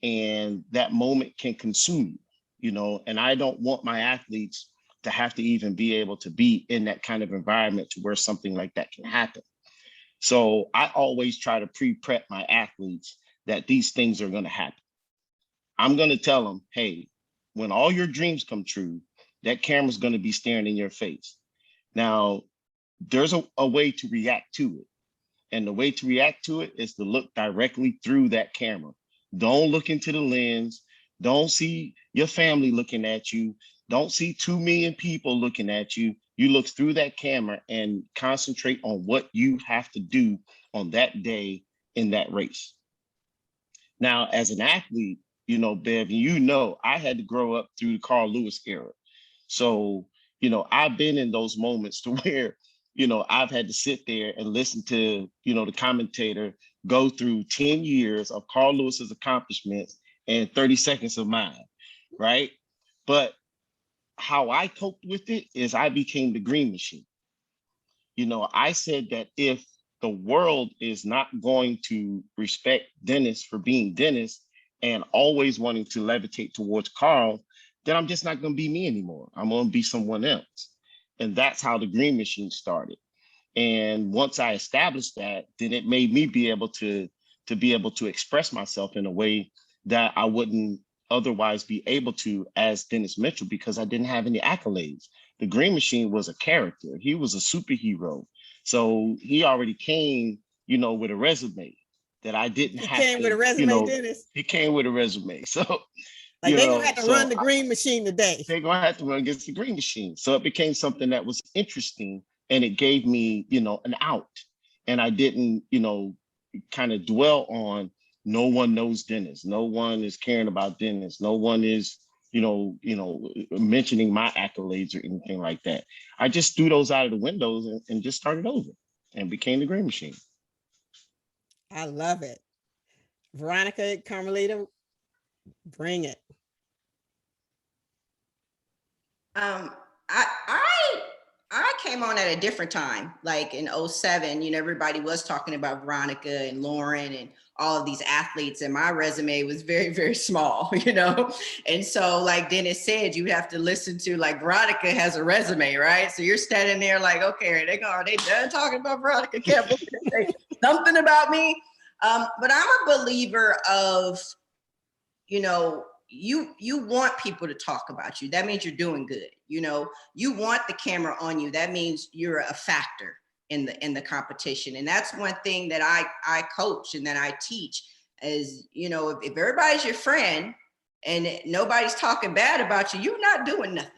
and that moment can consume you, and I don't want my athletes to have to even be able to be in that kind of environment to where something like that can happen. So I always try to pre-prep my athletes that these things are going to happen. I'm going to tell them, hey, when all your dreams come true, that camera's going to be staring in your face. Now, there's a way to react to it. And the way to react to it is to look directly through that camera. Don't look into the lens. Don't see your family looking at you. Don't see 2 million people looking at you. You look through that camera and concentrate on what you have to do on that day in that race. Now, as an athlete, you know, Bev, you know, I had to grow up through the Carl Lewis era. So, you know, I've been in those moments to where, you know, I've had to sit there and listen to, you know, the commentator go through 10 years of Carl Lewis's accomplishments and 30 seconds of mine, right? But how I coped with it is I became the green machine. You know, I said that if the world is not going to respect Dennis for being Dennis and always wanting to levitate towards Carl, then I'm just not going to be me anymore. I'm going to be someone else. And that's how the green machine started. And once I established that, then it made me be able to be able to express myself in a way that I wouldn't otherwise be able to as Dennis Mitchell, because I didn't have any accolades. The Green Machine was a character. He was a superhero. So he already came, you know, with a resume that I didn't have. He came with a resume, you know, Dennis. He came with a resume. So like they're gonna have to so run the Green Machine today. They're gonna have to run against the Green Machine. So it became something that was interesting, and it gave me, you know, an out. And I didn't, you know, kind of dwell on no one knows Dennis. No one is caring about Dennis. No one is, you know, mentioning my accolades or anything like that. I just threw those out of the windows and just started over and became the Green Machine. I love it. Veronica, Carmelita, bring it. I came on at a different time, like in 07, you know, everybody was talking about Veronica and Lauren and all of these athletes, and my resume was very, very small, you know? And so like Dennis said, you have to listen to, like, Veronica has a resume, right? So you're standing there like, okay, are they done talking about Veronica Campbell? Say something about me? But I'm a believer of, you know, you want people to talk about you. That means you're doing good. You know, you want the camera on you. That means you're a factor in the competition. And that's one thing that I coach and that I teach is, you know, if everybody's your friend and nobody's talking bad about you, you're not doing nothing.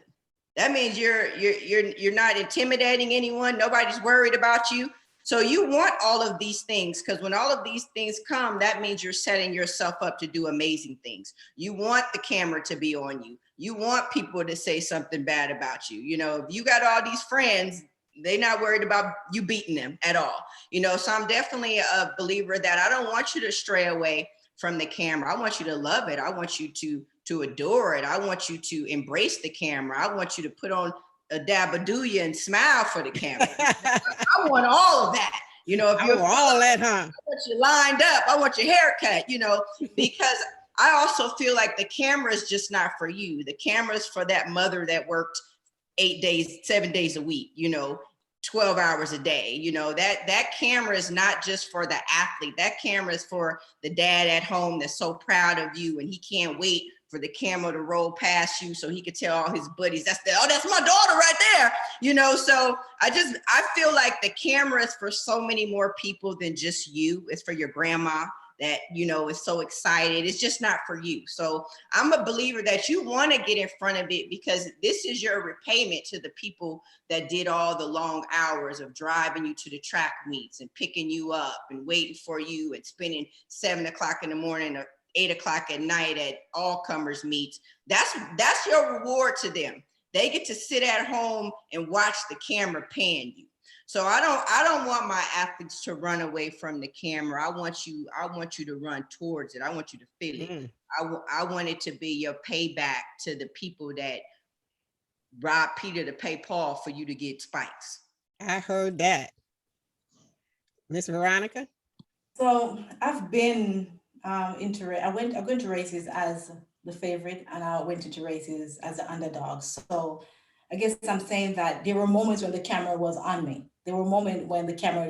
That means you're not intimidating anyone. Nobody's worried about you. So you want all of these things, because when all of these things come, that means you're setting yourself up to do amazing things. You want the camera to be on you. You want people to say something bad about you. You know, if you got all these friends, they're not worried about you beating them at all. You know, so I'm definitely a believer that I don't want you to stray away from the camera. I want you to love it. I want you to adore it. I want you to embrace the camera. I want you to put on a dabadooya and smile for the camera. I want all of that. You know, if I you're want all that, huh? I want you lined up. I want your haircut, you know, because I also feel like the camera is just not for you. The camera is for that mother that worked 7 days a week, you know, 12 hours a day. You know, that camera is not just for the athlete. That camera is for the dad at home that's so proud of you and he can't wait for the camera to roll past you so he could tell all his buddies, that's my daughter right there. You know, so I feel like the camera is for so many more people than just you. It's for your grandma that, you know, is so excited. It's just not for you. So I'm a believer that you want to get in front of it, because this is your repayment to the people that did all the long hours of driving you to the track meets and picking you up and waiting for you and spending 7 o'clock in the morning or 8 o'clock at night at all comers meets. That's your reward to them. They get to sit at home and watch the camera pan you. So I don't want my athletes to run away from the camera. I want you to run towards it. I want you to feel it. I want it to be your payback to the people that robbed Peter to pay Paul for you to get spikes. I heard that. Miss Veronica? So I've been I went to races as the favorite, and I went into races as the underdog. So I guess I'm saying that there were moments when the camera was on me. There were moments when the camera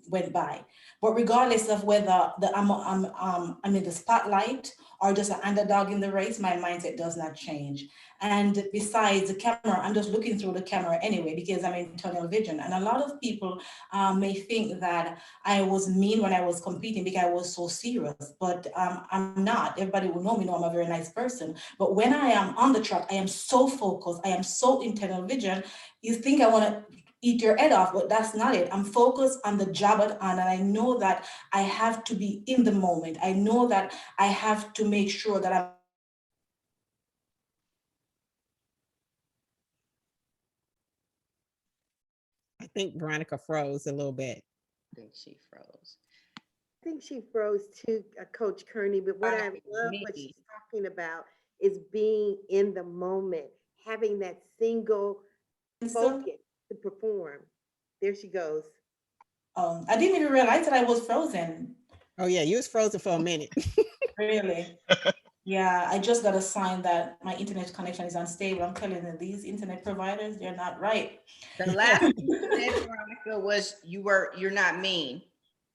went by. But regardless of whether I'm in the spotlight or just an underdog in the race, my mindset does not change. And besides the camera, I'm just looking through the camera anyway because I'm in tunnel vision. And a lot of people may think that I was mean when I was competing because I was so serious, but I'm not. Everybody will know me, know I'm a very nice person. But when I am on the track, I am so focused, I am so in tunnel vision. You think I want to eat your head off, but that's not it. I'm focused on the job at hand, and I know that I have to be in the moment. I know that I have to make sure that I'm I think Veronica froze a little bit. I think she froze. I think she froze too, Coach Kearney, but what I love what she's talking about is being in the moment, having that single focus to perform. There she goes. I didn't even realize that I was frozen. Oh yeah, you was frozen for a minute. Really? Yeah, I just got a sign that my internet connection is unstable. I'm telling you, these internet providers, they're not right. The last thing you said, Veronica, was you're not mean.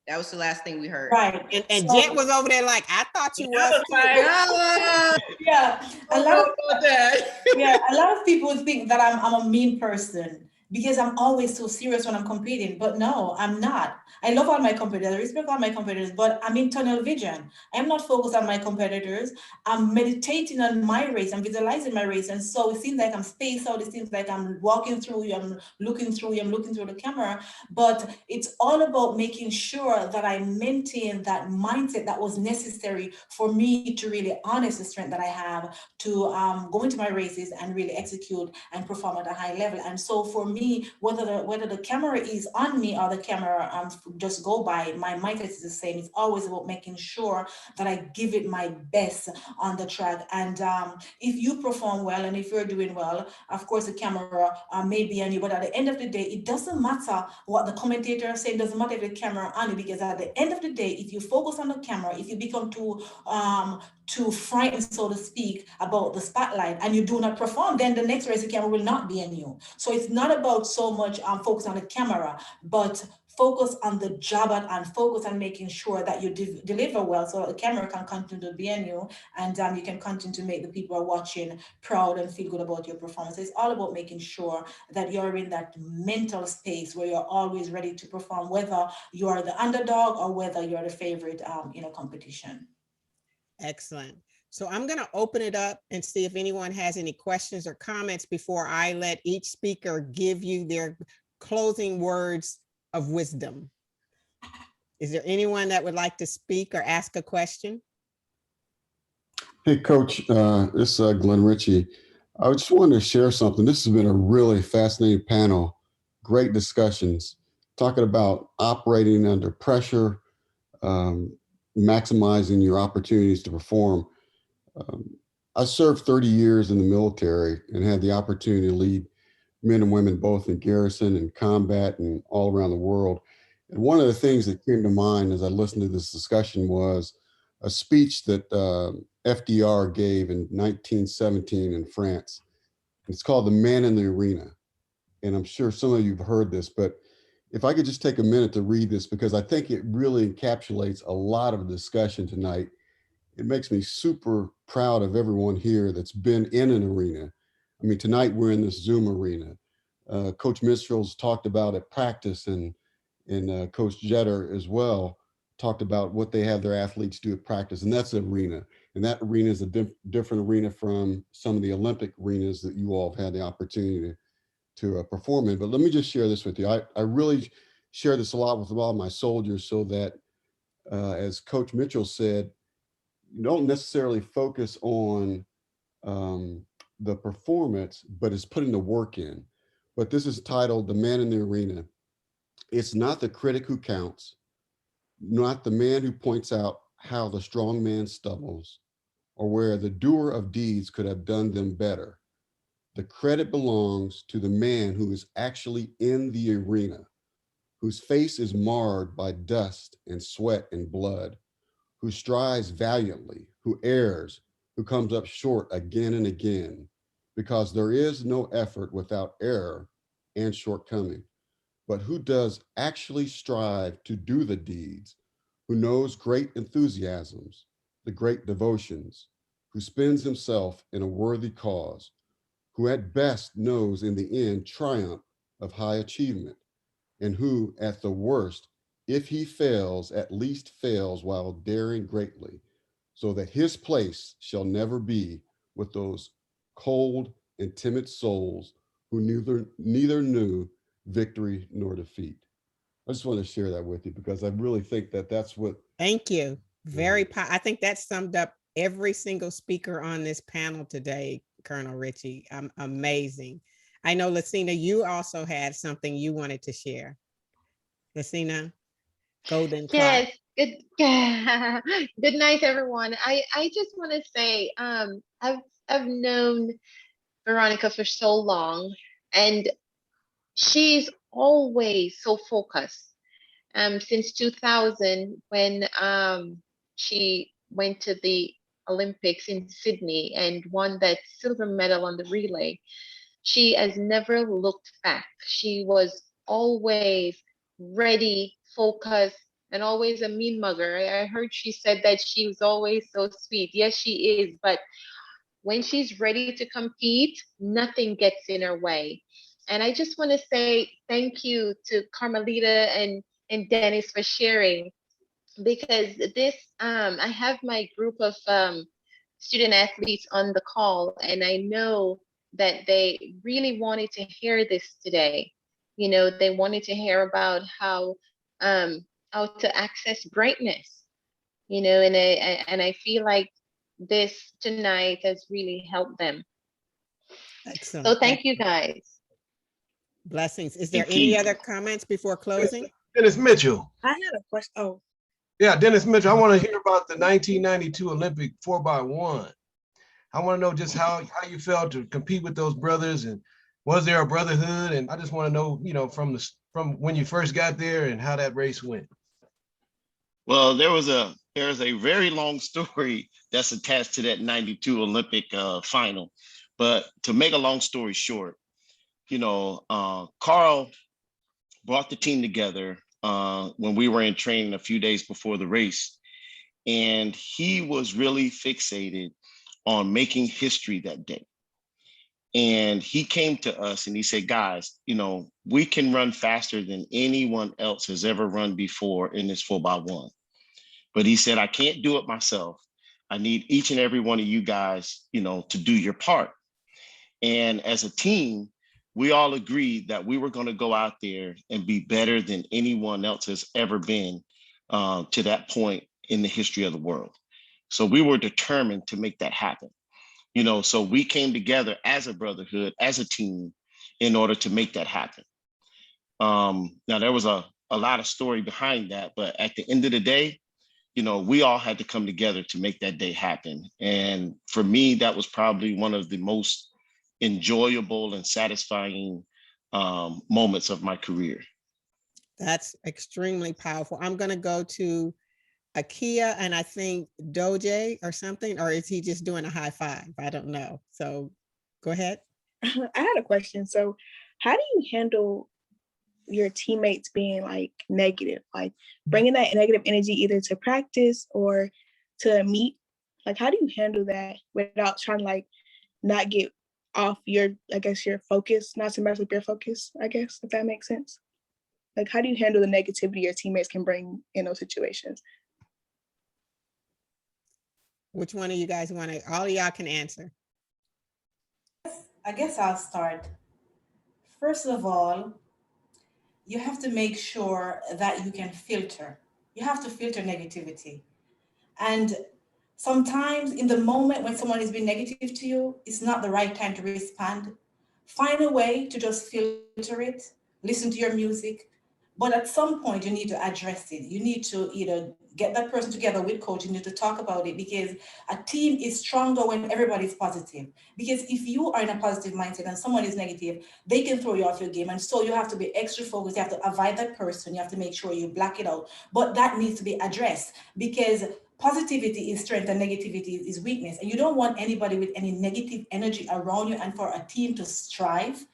That was the last thing we heard. Right. And So- Jet was over there like, I thought you was too. Yeah, a lot of that. yeah, a lot of people think that I'm a mean person because I'm always so serious when I'm competing. But no, I'm not. I love all my competitors, I respect all my competitors, but I'm in tunnel vision. I'm not focused on my competitors. I'm meditating on my race. I'm visualizing my race. And so it seems like I'm spaced out. It seems like I'm walking through you. I'm looking through you. I'm looking through the camera. But it's all about making sure that I maintain that mindset that was necessary for me to really harness the strength that I have to go into my races and really execute and perform at a high level. And so for me, whether the camera is on me or the camera just go by, my mindset is the same. It's always about making sure that I give it my best on the track. And if you perform well and if you're doing well, of course the camera may be on you, but at the end of the day, it doesn't matter what the commentator is saying. It doesn't matter if the camera on you, because at the end of the day, if you focus on the camera, if you become too frightened, so to speak, about the spotlight and you do not perform, then the next race the camera will not be on you. So it's not about so much focus on the camera, but focus on the job and focus on making sure that you deliver well so that the camera can continue to be on you and you can continue to make the people who are watching proud and feel good about your performance. It's all about making sure that you're in that mental space where you're always ready to perform, whether you are the underdog or whether you're the favorite in a competition. Excellent. So I'm going to open it up and see if anyone has any questions or comments before I let each speaker give you their closing words of wisdom. Is there anyone that would like to speak or ask a question? Hey, Coach, this is Glenn Ritchie. I just wanted to share something. This has been a really fascinating panel, great discussions, talking about operating under pressure, maximizing your opportunities to perform. I served 30 years in the military and had the opportunity to lead men and women both in garrison and combat and all around the world. And one of the things that came to mind as I listened to this discussion was a speech that FDR gave in 1917 in France. It's called The Man in the Arena. And I'm sure some of you have heard this, but if I could just take a minute to read this, because I think it really encapsulates a lot of the discussion tonight. It makes me super proud of everyone here that's been in an arena. I mean, tonight we're in this Zoom arena. Coach Mitchell's talked about at practice, and Coach Jeter as well talked about what they have their athletes do at practice, and that's an arena. And that arena is a different arena from some of the Olympic arenas that you all have had the opportunity to perform in. But let me just share this with you. I really share this a lot with a lot of my soldiers, so that as Coach Mitchell said, you don't necessarily focus on the performance, but it's putting the work in. But this is titled The Man in the Arena. It's not the critic who counts, not the man who points out how the strong man stumbles, or where the doer of deeds could have done them better. The credit belongs to the man who is actually in the arena, whose face is marred by dust and sweat and blood, who strives valiantly, who errs, who comes up short again and again, because there is no effort without error and shortcoming. but who does actually strive to do the deeds, who knows great enthusiasms, the great devotions, who spends himself in a worthy cause, who at best knows in the end triumph of high achievement, and who at the worst, if he fails, at least fails while daring greatly, so that his place shall never be with those cold and timid souls who neither knew victory nor defeat. I just want to share that with you because I really think that that's what. Thank you. I think that summed up every single speaker on this panel today, Colonel Ritchie. Amazing. I know, Lucina, you also had something you wanted to share. Lucina, Golden Clock. Yes, good good night, everyone. I just want to say I've known Veronica for so long, and she's always so focused. Since 2000, when she went to the Olympics in Sydney and won that silver medal on the relay, she has never looked back. She was always ready, focused, and always a mean mugger. I heard she said that she was always so sweet. Yes, she is, but when she's ready to compete, nothing gets in her way. And I just want to say thank you to Carmelita and Dennis for sharing, because this I have my group of student athletes on the call, and I know that they really wanted to hear this today. You know, they wanted to hear about how to access greatness. You know, and I feel like this tonight has really helped them. Excellent. So thank you, guys. Blessings. Is there Thank any you. other comments before closing? Dennis Mitchell. I had a question. Oh, Yeah, Dennis Mitchell. I want to hear about the 1992 Olympic 4x1. I want to know just how you felt to compete with those brothers, and was there a brotherhood? And I just want to know, you know, from when you first got there and how that race went. Well, there's a very long story that's attached to that 92 Olympic final. But to make a long story short, you know, Carl brought the team together when we were in training a few days before the race. And he was really fixated on making history that day. And he came to us and he said, guys, you know, we can run faster than anyone else has ever run before in this 4x1. But he said, I can't do it myself. I need each and every one of you guys, you know, to do your part. And as a team, we all agreed that we were going to go out there and be better than anyone else has ever been to that point in the history of the world. So we were determined to make that happen. You know, so we came together as a brotherhood, as a team, in order to make that happen. Now, there was a lot of story behind that, but at the end of the day, you know, we all had to come together to make that day happen. And for me, that was probably one of the most enjoyable and satisfying moments of my career. That's extremely powerful. I'm going to go to Akia and I think Doje or something, or is he just doing a high five? I don't know. So go ahead. I had a question. So how do you handle your teammates being like negative, like bringing that negative energy either to practice or to meet? Like, how do you handle that without trying to like not get off your, I guess, your focus, not to mess with your focus, I guess, if that makes sense? Like, how do you handle the negativity your teammates can bring in those situations? Which one of you guys want to, all of y'all can answer. I guess I'll start. First of all, you have to make sure that you can filter. You have to filter negativity. And sometimes in the moment when someone is being negative to you, it's not the right time to respond. Find a way to just filter it, listen to your music. But at some point, you need to address it. You need to either get that person together with coach, you need to talk about it, because a team is stronger when everybody's positive. Because if you are in a positive mindset and someone is negative, they can throw you off your game. And so you have to be extra focused. You have to avoid that person. You have to make sure you block it out. But that needs to be addressed, because positivity is strength and negativity is weakness. And you don't want anybody with any negative energy around you. And for a team to strive,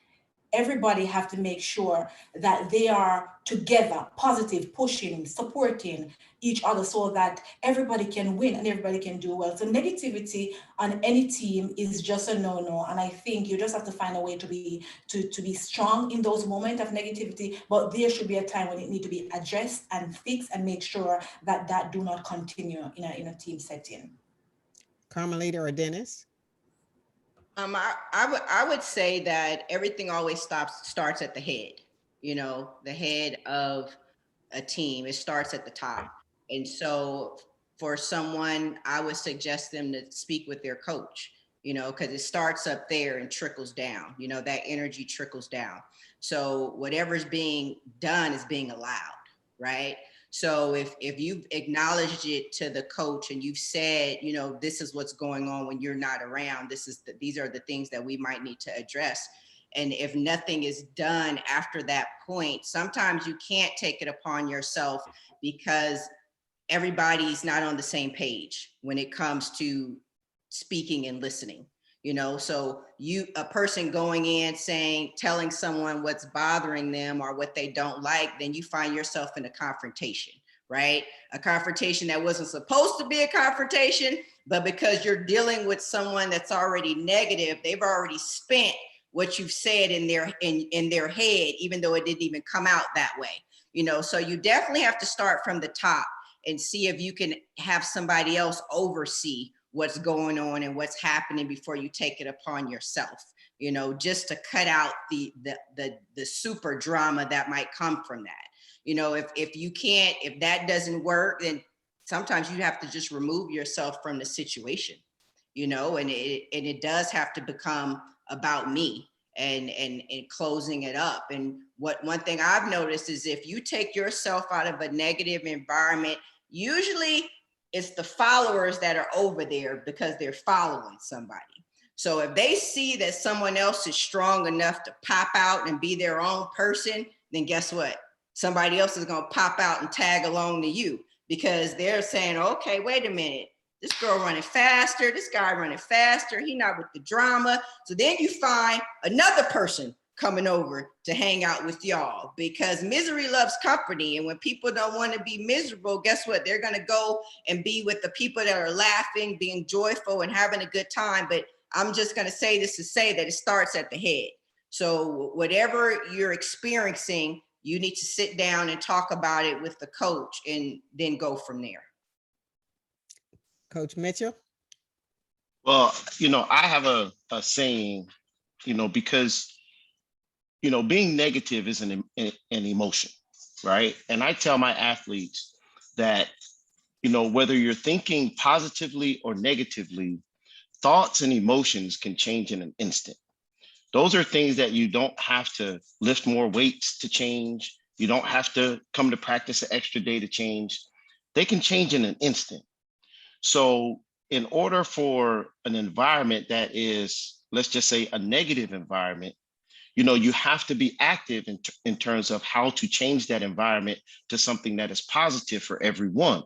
everybody have to make sure that they are together, positive, pushing, supporting each other so that everybody can win and everybody can do well. So negativity on any team is just a no-no. And I think you just have to find a way to be strong in those moments of negativity, but there should be a time when it needs to be addressed and fixed and make sure that that do not continue in a team setting. Carmelita or Dennis? I would say that everything always starts at the head, the head of a team. It starts at the top. And so for someone, I would suggest them to speak with their coach, because it starts up there and trickles down, that energy trickles down. So whatever's being done is being allowed, right? So if you've acknowledged it to the coach and you've said, this is what's going on when you're not around, these are the things that we might need to address. And if nothing is done after that point, sometimes you can't take it upon yourself because everybody's not on the same page when it comes to speaking and listening. So a person going in telling someone what's bothering them or what they don't like, then you find yourself in a confrontation, right? A confrontation that wasn't supposed to be a confrontation, but because you're dealing with someone that's already negative, they've already spent what you've said in their head, even though it didn't even come out that way. So you definitely have to start from the top and see if you can have somebody else oversee what's going on and what's happening before you take it upon yourself, just to cut out the super drama that might come from that. If that doesn't work, then sometimes you have to just remove yourself from the situation, and it does have to become about me and closing it up. And one thing I've noticed is if you take yourself out of a negative environment, usually it's the followers that are over there because they're following somebody. So if they see that someone else is strong enough to pop out and be their own person, then guess what? Somebody else is going to pop out and tag along to you because they're saying, okay, wait a minute. This girl running faster, this guy running faster, he not with the drama. So then you find another person coming over to hang out with y'all because misery loves company. And when people don't want to be miserable, guess what? They're going to go and be with the people that are laughing, being joyful and having a good time. But I'm just going to say this to say that it starts at the head. So whatever you're experiencing, you need to sit down and talk about it with the coach and then go from there. Coach Mitchell? Well, I have a saying, because being negative is an emotion, right? And I tell my athletes that, whether you're thinking positively or negatively, thoughts and emotions can change in an instant. Those are things that you don't have to lift more weights to change. You don't have to come to practice an extra day to change. They can change in an instant. So in order for an environment that is, let's just say, a negative environment, you have to be active in terms of how to change that environment to something that is positive for everyone,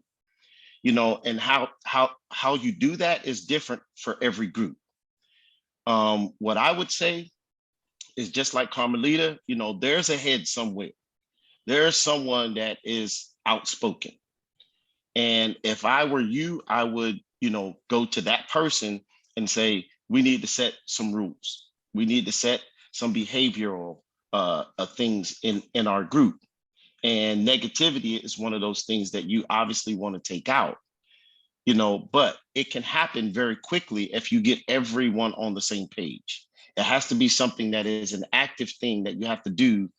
and how you do that is different for every group. What I would say is just like Carmelita, there's a head somewhere. There's someone that is outspoken. And if I were you, I would, go to that person and say, we need to set some rules. We need to set some behavioral things in our group. And negativity is one of those things that you obviously want to take out, but it can happen very quickly if you get everyone on the same page. It has to be something that is an active thing that you have to do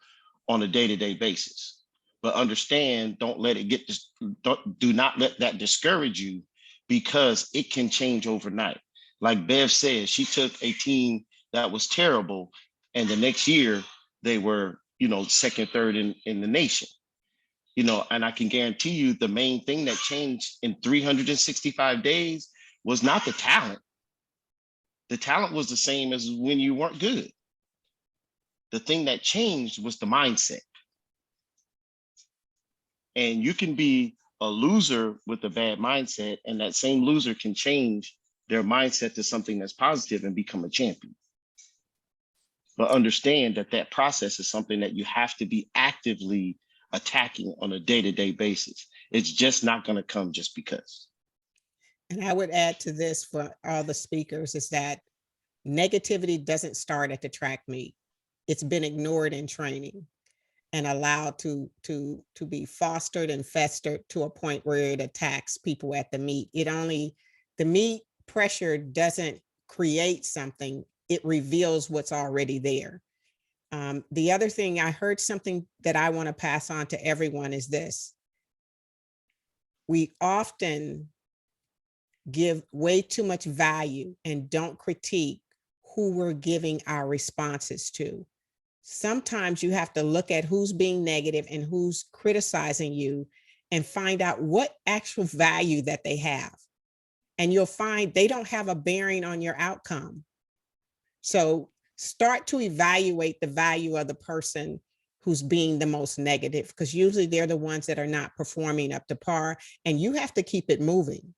on a day-to-day basis. But understand, do not let that discourage you because it can change overnight. Like Bev said, she took a team that was terrible and the next year they were, second, third in the nation. And I can guarantee you the main thing that changed in 365 days was not the talent. The talent was the same as when you weren't good. The thing that changed was the mindset. And you can be a loser with a bad mindset, and that same loser can change their mindset to something that's positive and become a champion. but understand that that process is something that you have to be actively attacking on a day-to-day basis. It's just not going to come just because. And I would add to this for all the speakers is that negativity doesn't start at the track meet. It's been ignored in training and allowed to be fostered and festered to a point where it attacks people at the meet. The meet pressure doesn't create something, it reveals what's already there. The other thing, I heard something that I want to pass on to everyone is this. We often give way too much value and don't critique who we're giving our responses to. Sometimes you have to look at who's being negative and who's criticizing you and find out what actual value that they have. And you'll find they don't have a bearing on your outcome. So start to evaluate the value of the person who's being the most negative, because usually they're the ones that are not performing up to par, and you have to keep it moving.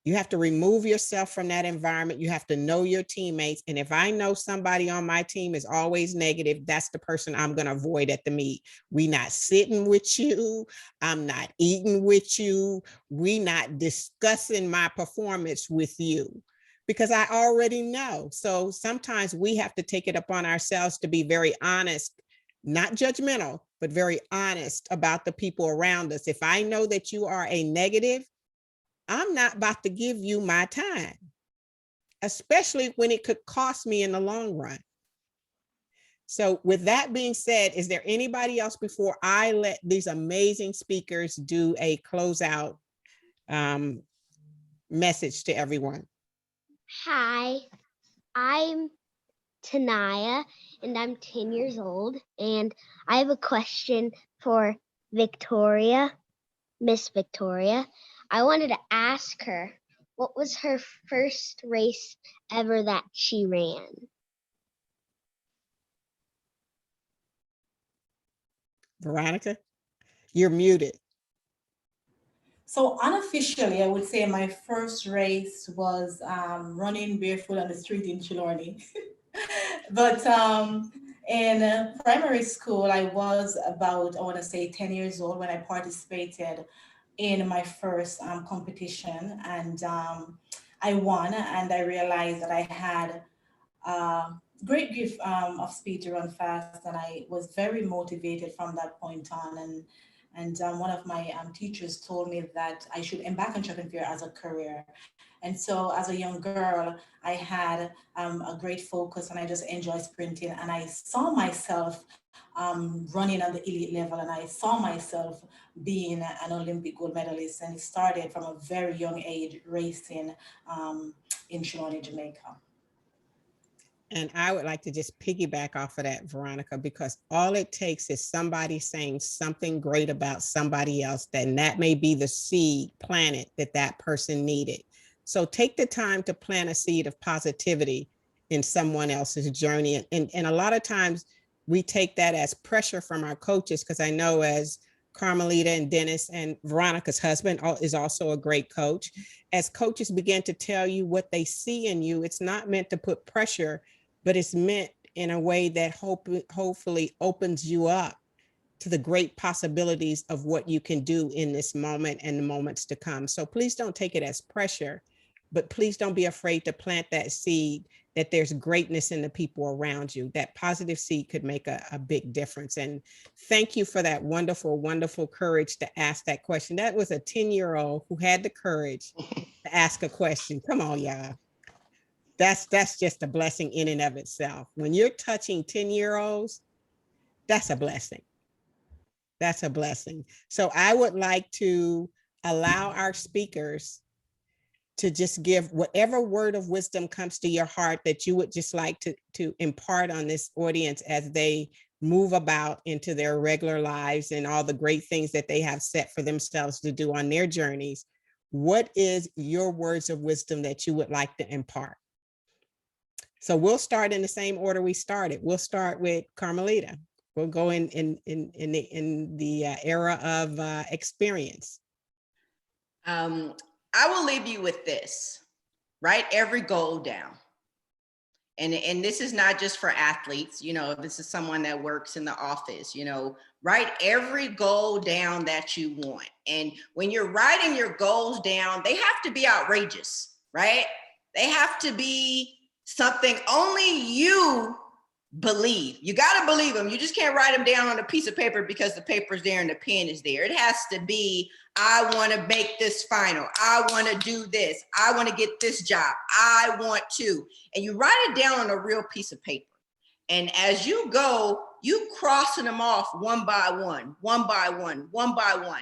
You have to remove yourself from that environment. You have to know your teammates. And if I know somebody on my team is always negative, that's the person I'm going to avoid at the meet. We not sitting with you. I'm not eating with you. We not discussing my performance with you, because I already know. So sometimes we have to take it upon ourselves to be very honest, not judgmental, but very honest about the people around us. If I know that you are a negative, I'm not about to give you my time, especially when it could cost me in the long run. So with that being said, is there anybody else before I let these amazing speakers do a closeout message to everyone? Hi, I'm Tanaya and I'm 10 years old, and I have a question for Victoria, Miss Victoria. I wanted to ask her, what was her first race ever that she ran? Veronica, you're muted. So unofficially, I would say my first race was running barefoot on the street in Chilorny. But in primary school, I was about, I want to say 10 years old when I participated in my first competition, and I won, and I realized that I had great gift of speed to run fast, and I was very motivated from that point on. And one of my teachers told me that I should embark on track and field as a career. And so as a young girl, I had a great focus, and I just enjoy sprinting. And I saw myself running on the elite level, and I saw myself being an Olympic gold medalist. And it started from a very young age, racing in Chilorny, Jamaica. And I would like to just piggyback off of that, Veronica, because all it takes is somebody saying something great about somebody else, then that may be the seed planted that that person needed. So take the time to plant a seed of positivity in someone else's journey. And a lot of times we take that as pressure from our coaches, because I know as Carmelita and Dennis and Veronica's husband is also a great coach. As coaches begin to tell you what they see in you, it's not meant to put pressure, but it's meant in a way that hopefully opens you up to the great possibilities of what you can do in this moment and the moments to come. So please don't take it as pressure, but please don't be afraid to plant that seed that there's greatness in the people around you. That positive seed could make a big difference. And thank you for that wonderful, wonderful courage to ask that question. That was a 10-year-old who had the courage to ask a question. Come on, y'all. That's just a blessing in and of itself. When you're touching 10-year-olds, that's a blessing. That's a blessing. So I would like to allow our speakers to just give whatever word of wisdom comes to your heart that you would just like to impart on this audience as they move about into their regular lives and all the great things that they have set for themselves to do on their journeys. What is your words of wisdom that you would like to impart? So we'll start in the same order we started. We'll start with Carmelita. We'll go in the era of experience. I will leave you with this. Write every goal down. And this is not just for athletes, you know, this is someone that works in the office, you know, write every goal down that you want. And when you're writing your goals down, they have to be outrageous, right? They have to be something only you believe. You got to believe them. You just can't write them down on a piece of paper because the paper's there and the pen is there. It has to be, I want to make this final. I want to do this. I want to get this job. I want to. And you write it down on a real piece of paper. And as you go, you crossing them off one by one, one by one, one by one.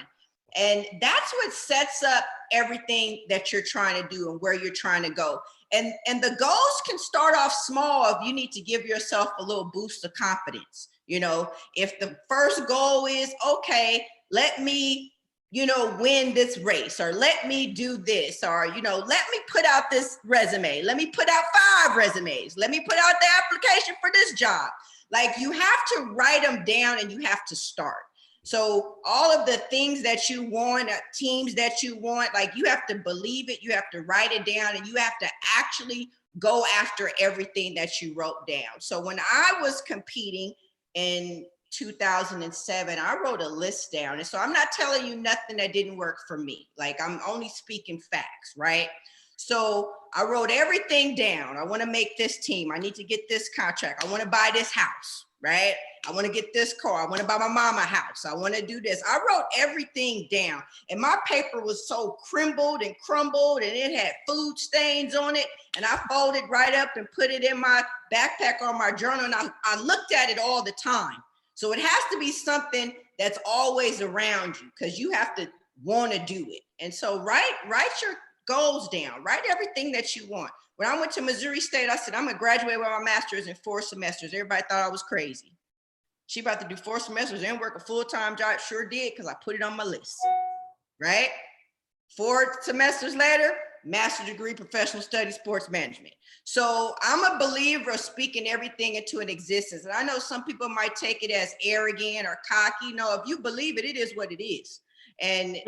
And that's what sets up everything that you're trying to do and where you're trying to go. And the goals can start off small if you need to give yourself a little boost of confidence. You know, if the first goal is, okay, let me, you know, win this race, or let me do this, or, you know, let me put out this resume. Let me put out 5 resumes. Let me put out the application for this job. Like, you have to write them down and you have to start. So all of the things that you want, teams that you want, like, you have to believe it, you have to write it down, and you have to actually go after everything that you wrote down. So when I was competing in 2007, I wrote a list down. And so I'm not telling you nothing that didn't work for me. Like, I'm only speaking facts, right? So I wrote everything down. I want to make this team. I need to get this contract. I want to buy this house, right? I want to get this car. I want to buy my mama a house. I want to do this. I wrote everything down, and my paper was so crumbled and crumbled, and it had food stains on it. And I folded right up and put it in my backpack or my journal. And I looked at it all the time. So it has to be something that's always around you, because you have to want to do it. And so write your goals down, write everything that you want. When I went to Missouri State, I said, I'm gonna graduate with my master's in 4 semesters. Everybody thought I was crazy. She about to do 4 semesters and work a full-time job. Sure did, because I put it on my list, right? 4 semesters later, master's degree, professional studies, sports management. So I'm a believer of speaking everything into an existence. And I know some people might take it as arrogant or cocky. No, if you believe it, it is what it is. And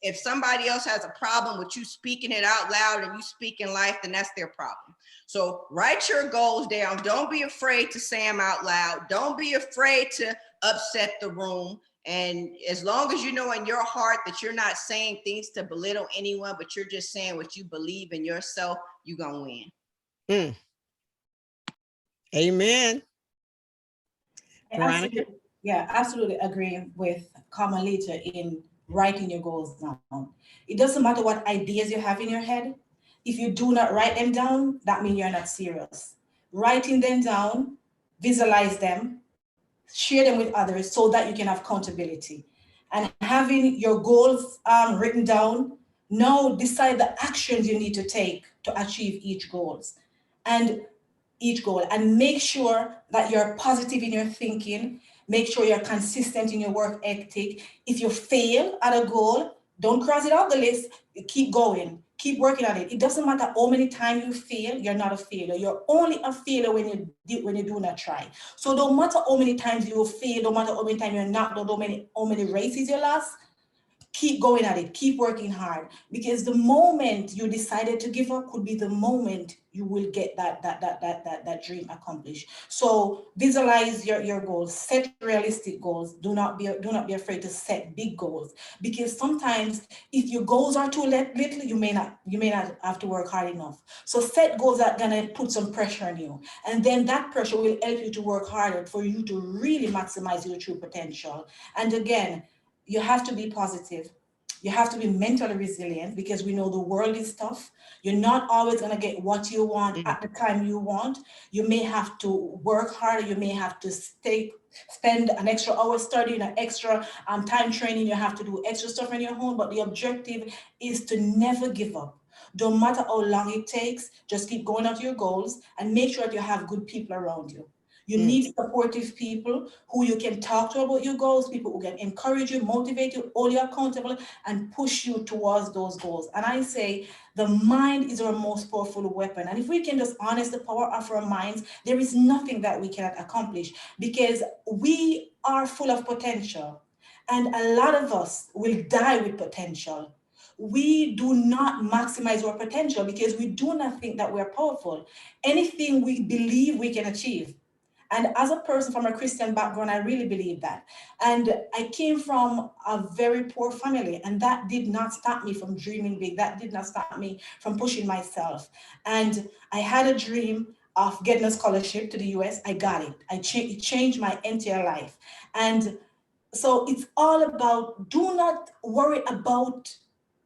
if somebody else has a problem with you speaking it out loud and you speaking life, then that's their problem. So write your goals down. Don't be afraid to say them out loud. Don't be afraid to upset the room. And as long as you know in your heart that you're not saying things to belittle anyone, but you're just saying what you believe in yourself, you're gonna win. Amen. I Veronica? absolutely agree with Carmelita in writing your goals down. It doesn't matter what ideas you have in your head. If you do not write them down, that means you're not serious. Writing them down, visualize them, share them with others so that you can have accountability. And having your goals written down, now decide the actions you need to take to achieve each goal. And make sure that you're positive in your thinking. Make sure you're consistent in your work ethic. If you fail at a goal, don't cross it off the list. Keep going. Keep working on it. It doesn't matter how many times you fail, you're not a failure. You're only a failure when you do not try. So no matter how many times you fail, no matter how many times you're not, no matter how many races you lost, keep going at it, keep working hard, because the moment you decided to give up could be the moment you will get that dream accomplished. So visualize your goals, set realistic goals. Do not be afraid to set big goals, because sometimes if your goals are too little, you may not have to work hard enough. So set goals that are gonna put some pressure on you, and then that pressure will help you to work harder for you to really maximize your true potential. And again, you have to be positive. You have to be mentally resilient, because we know the world is tough. You're not always going to get what you want at the time you want. You may have to work harder. You may have to spend an extra hour studying, an extra time training. You have to do extra stuff on your own. But the objective is to never give up. No matter how long it takes, just keep going after your goals and make sure that you have good people around you. You need supportive people who you can talk to about your goals, people who can encourage you, motivate you, hold you accountable, and push you towards those goals. And I say the mind is our most powerful weapon. And if we can just harness the power of our minds, there is nothing that we cannot accomplish, because we are full of potential. And a lot of us will die with potential. we do not maximize our potential because we do not think that we're powerful. Anything we believe we can achieve. And as a person from a Christian background, I really believe that. And I came from a very poor family, and that did not stop me from dreaming big. That did not stop me from pushing myself. And I had a dream of getting a scholarship to the US. I got it. It changed my entire life. And so it's all about, do not worry about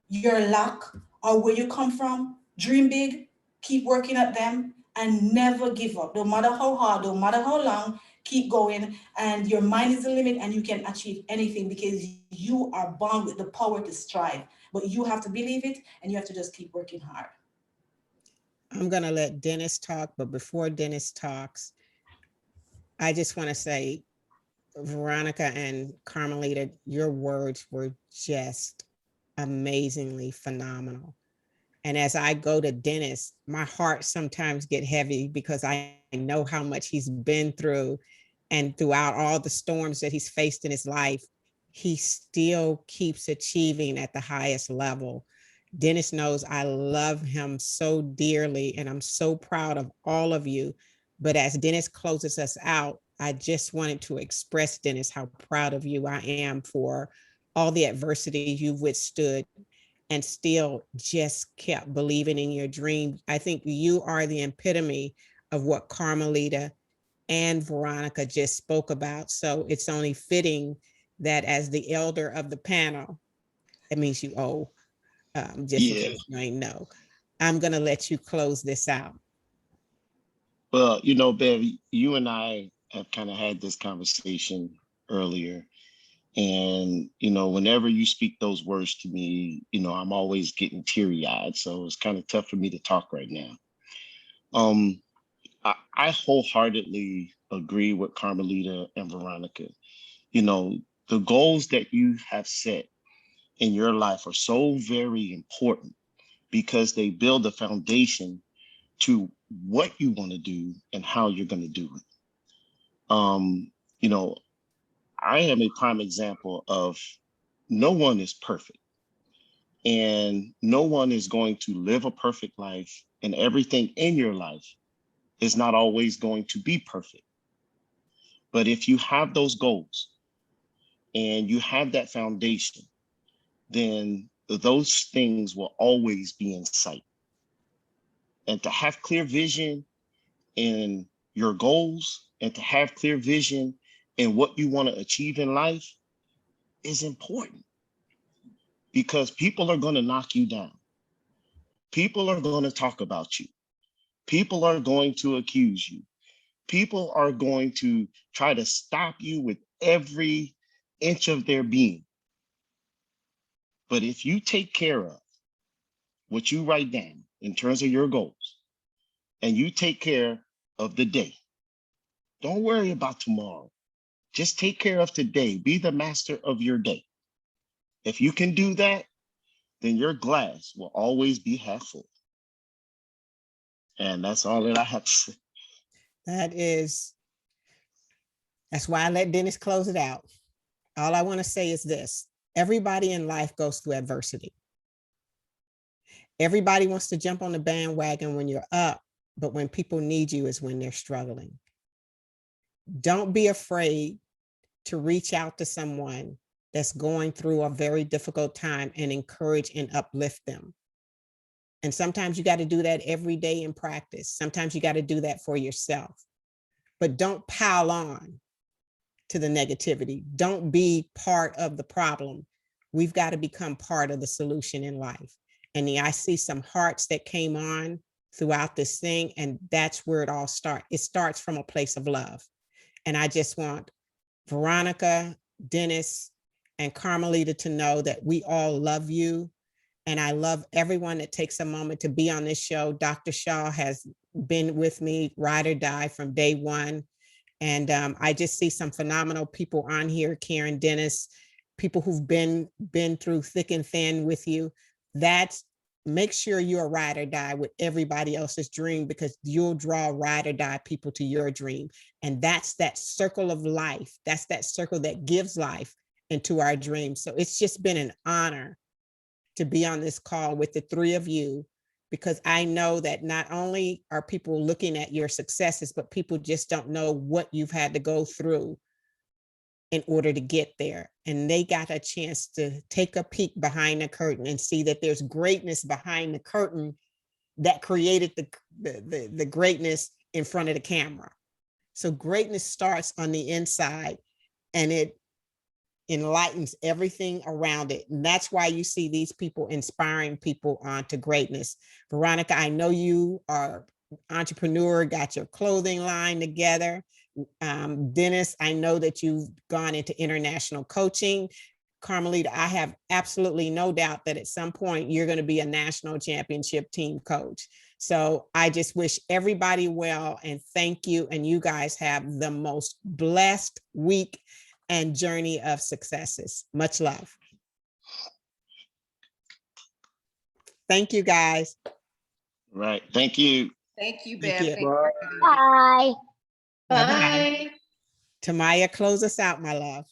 your lack or where you come from. Dream big, keep working at them, and never give up. No matter how hard, no matter how long, keep going. And your mind is the limit, and you can achieve anything because you are born with the power to strive. But you have to believe it, and you have to just keep working hard. I'm going to let Dennis talk, but before Dennis talks, I just want to say, Veronica and Carmelita, your words were just amazingly phenomenal. And as I go to Dennis, my heart sometimes get heavy because I know how much he's been through, and throughout all the storms that he's faced in his life, he still keeps achieving at the highest level. Dennis knows I love him so dearly, and I'm so proud of all of you. But as Dennis closes us out, I just wanted to express, Dennis, how proud of you I am for all the adversity you've withstood and still just kept believing in your dream. I think you are the epitome of what Carmelita and Veronica just spoke about. So it's only fitting that as the elder of the panel, it means you owe, just in case you ain't know. I'm gonna let you close this out. Well, Bev, you and I have kind of had this conversation earlier. And, whenever you speak those words to me, I'm always getting teary eyed. So it's kind of tough for me to talk right now. I wholeheartedly agree with Carmelita and Veronica. The goals that you have set in your life are so very important because they build a foundation to what you want to do and how you're going to do it. I am a prime example of no one is perfect, and no one is going to live a perfect life, and everything in your life is not always going to be perfect. But if you have those goals and you have that foundation, then those things will always be in sight. And to have clear vision in your goals and to have clear vision in what you want to achieve in life is important, because people are going to knock you down. People are going to talk about you. People are going to accuse you. People are going to try to stop you with every inch of their being. But if you take care of what you write down in terms of your goals, and you take care of the day, don't worry about tomorrow. Just take care of today. Be the master of your day. If you can do that, then your glass will always be half full. And that's all that I have to say. That's why I let Dennis close it out. All I want to say is this: everybody in life goes through adversity. Everybody wants to jump on the bandwagon when you're up, but when people need you is when they're struggling. Don't be afraid to reach out to someone that's going through a very difficult time and encourage and uplift them. And sometimes you got to do that every day in practice. Sometimes you got to do that for yourself. But don't pile on to the negativity. Don't be part of the problem. We've got to become part of the solution in life. And I see some hearts that came on throughout this thing, and that's where it all starts. It starts from a place of love. And I just want Veronica, Dennis, and Carmelita to know that we all love you. And I love everyone that takes a moment to be on this show. Dr. Shaw has been with me, ride or die, from day one. And I just see some phenomenal people on here, Karen, Dennis, people who've been through thick and thin with you. Make sure you're a ride or die with everybody else's dream, because you'll draw ride or die people to your dream. And that's that circle of life. That's that circle that gives life into our dreams. So it's just been an honor to be on this call with the three of you, because I know that not only are people looking at your successes, but people just don't know what you've had to go through in order to get there. And they got a chance to take a peek behind the curtain and see that there's greatness behind the curtain that created the greatness in front of the camera. So greatness starts on the inside, and it enlightens everything around it. And that's why you see these people inspiring people onto greatness. Veronica, I know you are entrepreneur, got your clothing line together. Dennis, I know that you've gone into international coaching. Carmelita, I have absolutely no doubt that at some point you're going to be a national championship team coach. So I just wish everybody well and thank you. And you guys have the most blessed week and journey of successes. Much love. Thank you, guys. Right. Thank you. Thank you, Thank Bev. you. Thank you. Bye. Bye-bye. Tamaya, close us out, my love.